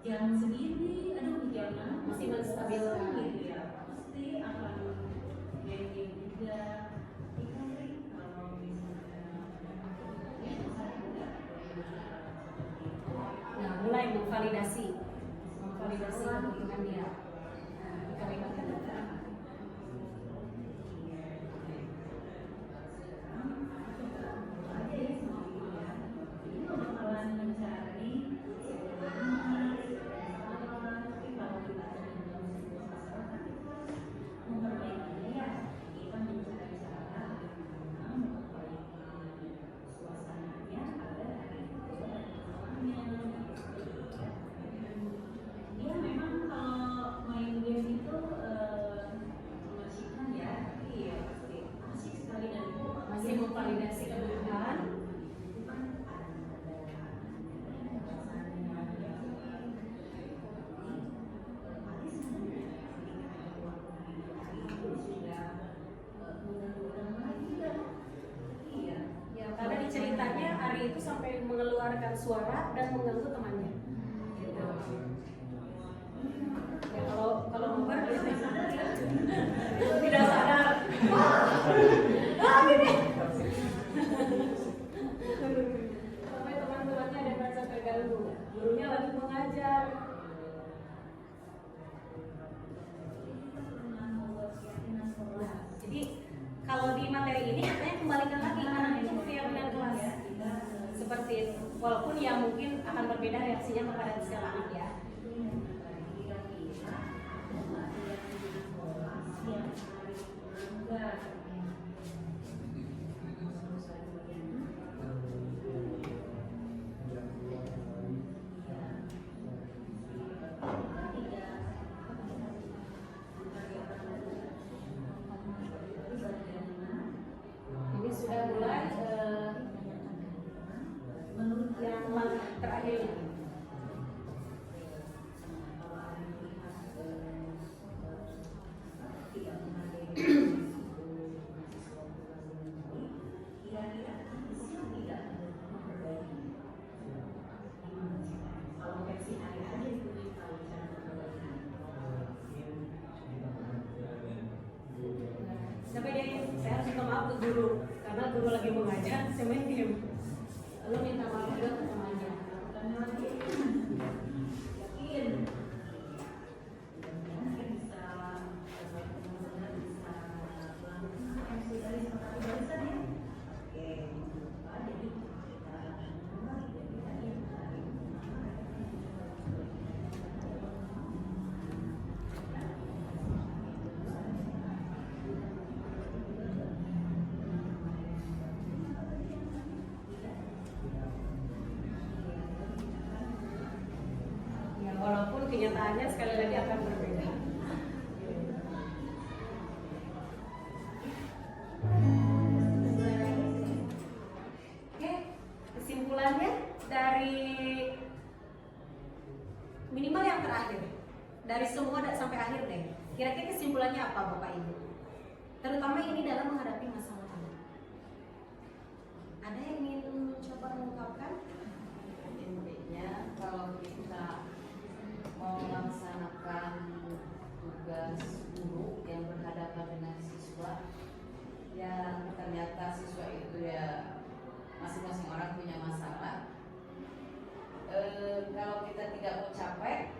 jangan sendiri, aduh jangan. Masih menstabilkan gitu ya. Pasti akan game juga. Nah, mulai memvalidasi kebutuhan dia. Kalimatkan memvalidasi kebutuhan. Ya, karena di ceritanya Ari itu sampai mengeluarkan suara dan mengganggu temannya. Gitu. Ya kalau mabar biasanya tidak sadar. Ini. Sampai teman-temannya ada merasa terganggu. Gurunya lagi mengajar. Nah, jadi kalau di materi ini saya kembalikan lagi anak itu keyakinan kelas seperti itu. Walaupun ya mungkin akan berbeda reaksinya kepada setiap anak ya. Ini sudah mulai terakhir. Sampai dia, saya harus minta maaf ke guru karena guru lagi mengajar, saya main game. Lalu minta maaf juga ke temannya. Ya, walaupun kenyataannya sekali lagi akan berbeda. Oke, kesimpulannya dari minimal yang terakhir, dari semua sampai akhir deh. Kira-kira kesimpulannya apa Bapak Ibu? Terutama ini dalam menghadapi masalah anak. Ada yang ingin coba mengungkapkan? Intinya kalau kita mau melaksanakan tugas guru yang berhadapan dengan siswa, yang ternyata siswa itu ya masing-masing orang punya masalah. Kalau kita tidak mau capek,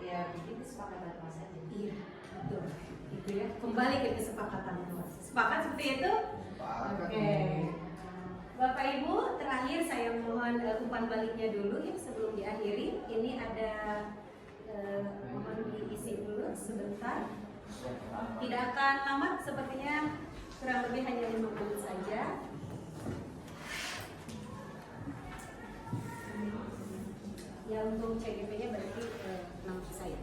ya bikin kesepakatan kelas aja. Iya, betul. Itu ya, kembali ke kesepakatan kelas. Sepakat seperti itu? Oke. Bapak Ibu, terakhir saya mohon umpan baliknya dulu ya sebelum diakhiri. Ini ada mohon diisi dulu sebentar. Tidak akan lama, sepertinya kurang lebih hanya 5 menit saja. Ya untuk CGP-nya berarti 6 saya.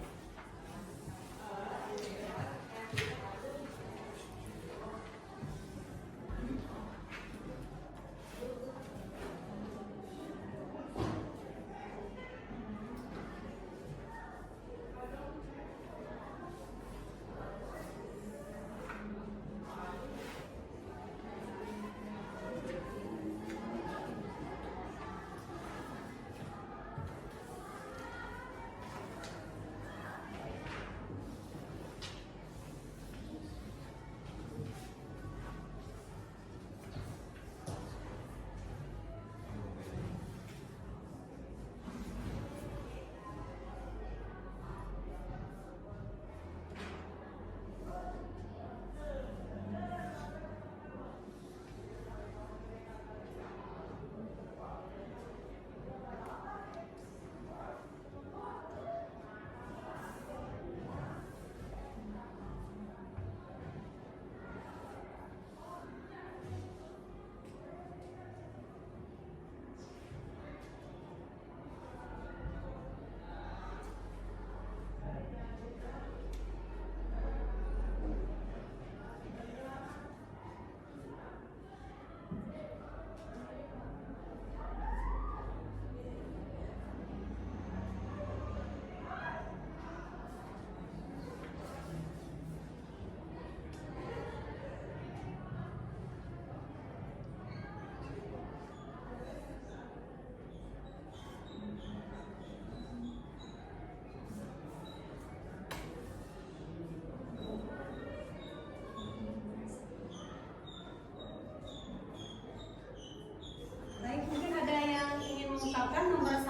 mengungkapkan nomor 1?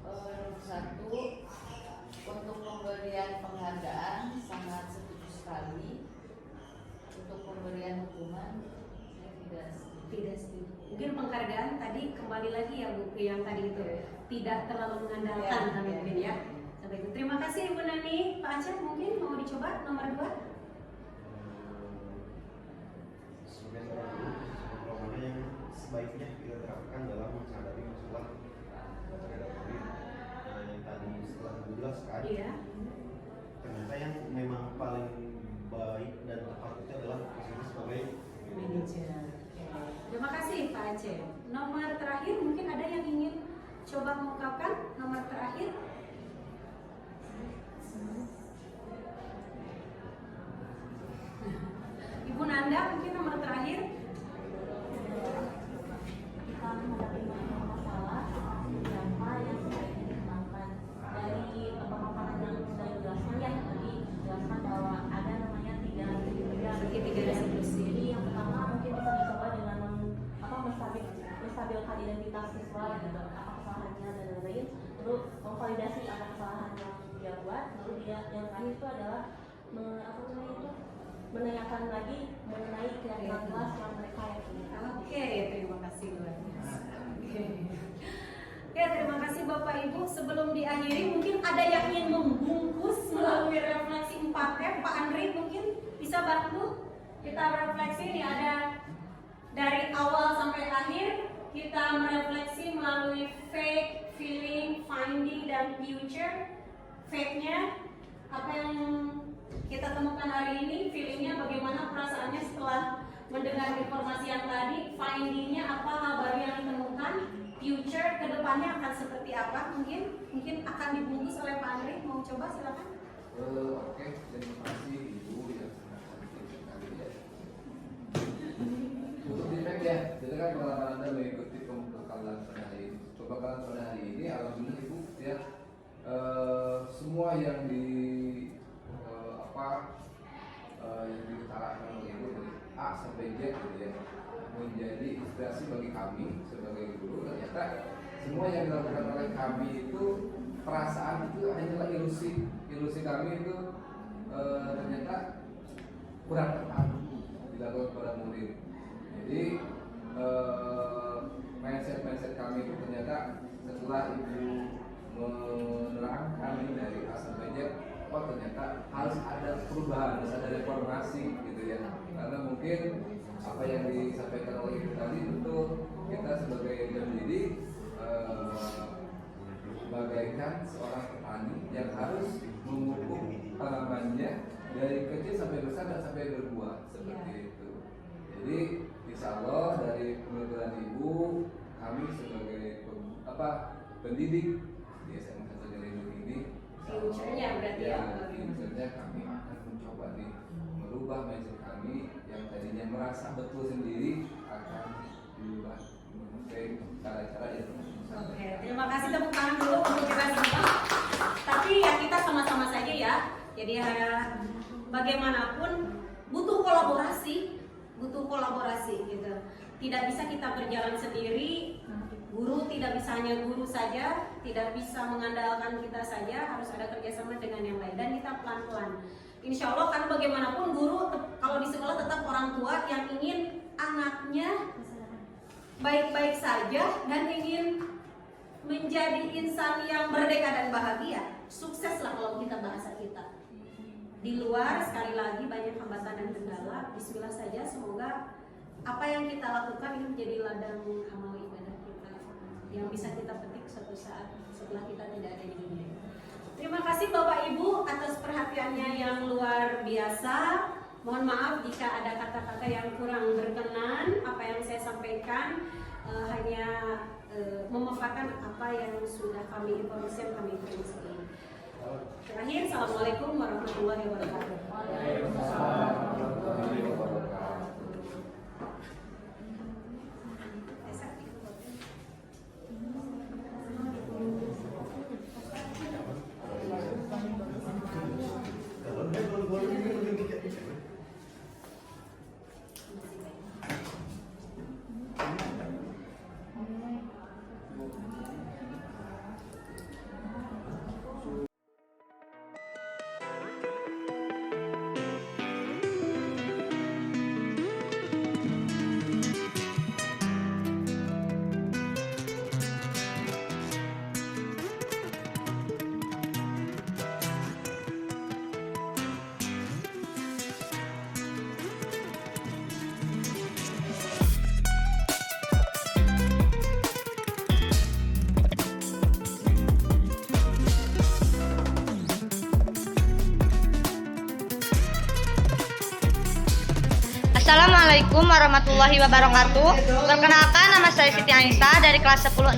Nomor 1 untuk pemberian penghargaan sangat setuju sekali. Untuk pemberian hukuman saya tidak setuju. Mungkin penghargaan tadi kembali lagi ya Bu, yang tadi itu tidak terlalu mengandalkan kami mungkin ya. Sampai itu. Terima kasih Ibu Nani. Pak Aceh mungkin mau dicoba nomor 2? Mana yang sebaiknya kita terapkan dalam menghadapi masalah terhadap COVID yang tadi setelah dijelaskan. Iya. Ternyata yang memang paling baik dan tepat itu adalah posisi sebagai manajer. Terima kasih Pak Aceh. Nomor terakhir mungkin ada yang ingin coba mengungkapkan nomor terakhir. Ibu Nanda mungkin nomor terakhir. Kita menghadapi banyak masalah, siapa yang sebaiknya dikembangkan dari pemaparan yang sudah dijelaskan ya tadi jelaskan bahwa ada namanya tiga resi bersih. Jadi yang pertama mungkin bisa dicoba dengan menstabilkan identitas siswa gitu, apa kesalahannya dan lain-lain, lalu memvalidasi apa kesalahan yang dia buat, lalu dia yang terakhir itu adalah menanyakan lagi mengenai keyakinan kelas yang mereka yakini. Oke, terima kasih luar biasa. Oke. Ya, terima kasih Bapak Ibu. Sebelum diakhiri, mungkin ada yang ingin membungkus melalui refleksi 4F. Pak Andri mungkin bisa bantu kita refleksi. Ini ada dari awal sampai akhir kita merefleksi melalui fact, feeling, finding, dan future. Fact-nya apa yang kita temukan hari ini, feelingnya bagaimana perasaannya setelah mendengar informasi yang tadi, findingnya apa hal baru yang ditemukan, future kedepannya akan seperti apa, mungkin akan dibungkus oleh Pak Andri. Mau coba silakan. Oke, terima kasih Ibu yang sangat cantik sekali ya. Untuk feedback ya, jadi kan pengalaman Anda mengikuti pembekalan pada hari ini. Coba kalian pada hari ini, alhamdulillah Ibu ya, semua yang yang diutarakan oleh Ibu dari A sampai Z gitu ya, menjadi inspirasi bagi kami sebagai guru. Ternyata semua yang dilakukan oleh kami itu, perasaan itu hanyalah ilusi kami itu ternyata kurang tepat dilakukan kepada murid. Jadi mindset kami itu ternyata setelah Ibu menerangkan dari A sampai Z, oh ternyata harus ada perubahan, harus ada reformasi gitu ya. Karena mungkin apa yang disampaikan oleh Ibu tadi itu kita sebagai pendidik bagaikan seorang petani yang harus memupuk tanamannya dari kecil sampai besar dan sampai berbuah seperti itu. Jadi insya Allah dari pemikiran Ibu, kami sebagai pendidik di SMA Satu Jalan ini, Future-nya berarti ya. Future-nya kami akan mencoba nih merubah mindset kami yang tadinya merasa betul sendiri akan diubah memakai cara-cara yang Oke, terima kasih, tepuk tangan dulu untuk kita semua. Tapi ya kita sama-sama saja ya. Jadi bagaimanapun butuh kolaborasi gitu. Tidak bisa kita berjalan sendiri. Guru tidak bisa hanya guru saja, tidak bisa mengandalkan kita saja, harus ada kerjasama dengan yang lain dan kita pelan-pelan. Insya Allah kan bagaimanapun guru kalau di sekolah tetap orang tua yang ingin anaknya baik-baik saja dan ingin menjadi insan yang merdeka dan bahagia. Sukseslah kalau kita bahasa kita. Di luar sekali lagi banyak hambatan dan kendala. Bismillah saja, semoga apa yang kita lakukan ini menjadi ladang amal ibadah kita yang bisa kita petik suatu saat setelah kita tidak ada di dunia. Terima kasih Bapak Ibu atas perhatiannya yang luar biasa. Mohon maaf jika ada kata-kata yang kurang berkenan. Apa yang saya sampaikan hanya memaparkan apa yang sudah kami informasikan. Terakhir, Assalamualaikum warahmatullahi wabarakatuh. Assalamualaikum warahmatullahi wabarakatuh. Perkenalkan, nama saya Siti Aisyah dari kelas 10-6.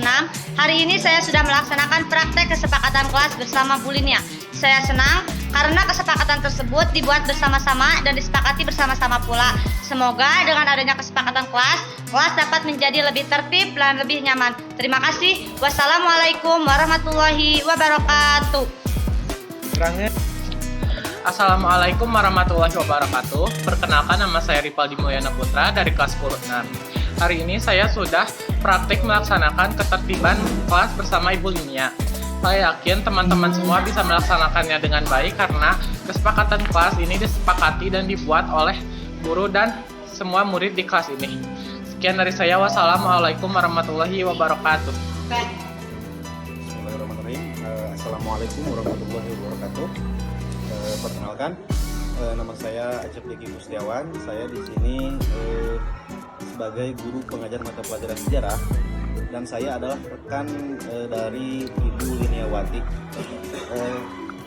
Hari ini saya sudah melaksanakan praktek kesepakatan kelas bersama Bu Linia. Saya senang karena kesepakatan tersebut dibuat bersama-sama dan disepakati bersama-sama pula. Semoga dengan adanya kesepakatan kelas dapat menjadi lebih tertib dan lebih nyaman. Terima kasih. Wassalamualaikum warahmatullahi wabarakatuh. Assalamualaikum warahmatullahi wabarakatuh. Perkenalkan, nama saya Ripaldi Mulyana Putra dari kelas 10-6. Hari ini saya sudah praktik melaksanakan ketertiban kelas bersama Ibu Linia. Saya yakin teman-teman semua bisa melaksanakannya dengan baik karena kesepakatan kelas ini disepakati dan dibuat oleh guru dan semua murid di kelas ini. Sekian dari saya. Wassalamualaikum warahmatullahi wabarakatuh. Bismillahirrahmanirrahim. Assalamualaikum warahmatullahi wabarakatuh. Perkenalkan, nama saya Acep Diki Gustiawan. Saya di sini sebagai guru pengajar mata pelajaran sejarah dan saya adalah rekan dari Ibu Liniawati.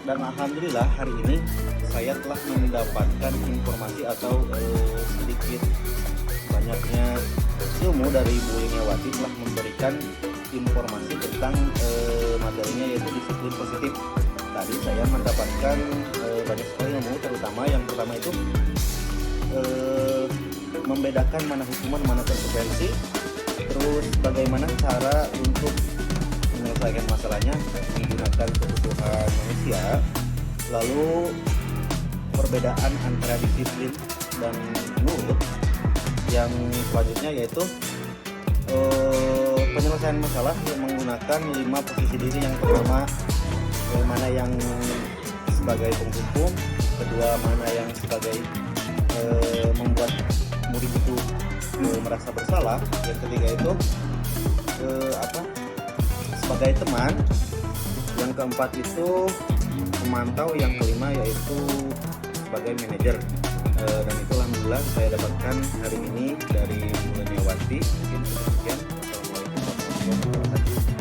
Dan alhamdulillah hari ini saya telah mendapatkan informasi atau sedikit banyaknya ilmu dari Ibu Liniawati telah memberikan informasi tentang materinya yaitu disiplin positif. Tadi saya mendapatkan banyak sekali ilmu, terutama yang pertama itu membedakan mana hukuman, mana konsekuensi, terus bagaimana cara untuk menyelesaikan masalahnya menggunakan kebutuhan manusia, lalu perbedaan antara disiplin dan nurut. Yang selanjutnya yaitu penyelesaian masalah yang menggunakan 5 posisi diri. Yang pertama, mana yang sebagai penghukum, kedua mana yang sebagai membuat murid itu merasa bersalah, yang ketiga itu sebagai teman, yang keempat itu pemantau, yang kelima yaitu sebagai manajer. Dan itu alhamdulillah saya dapatkan hari ini dari Bu Liniawati. Mungkin sekian. Assalamualaikum warahmatullahi wabarakatuh.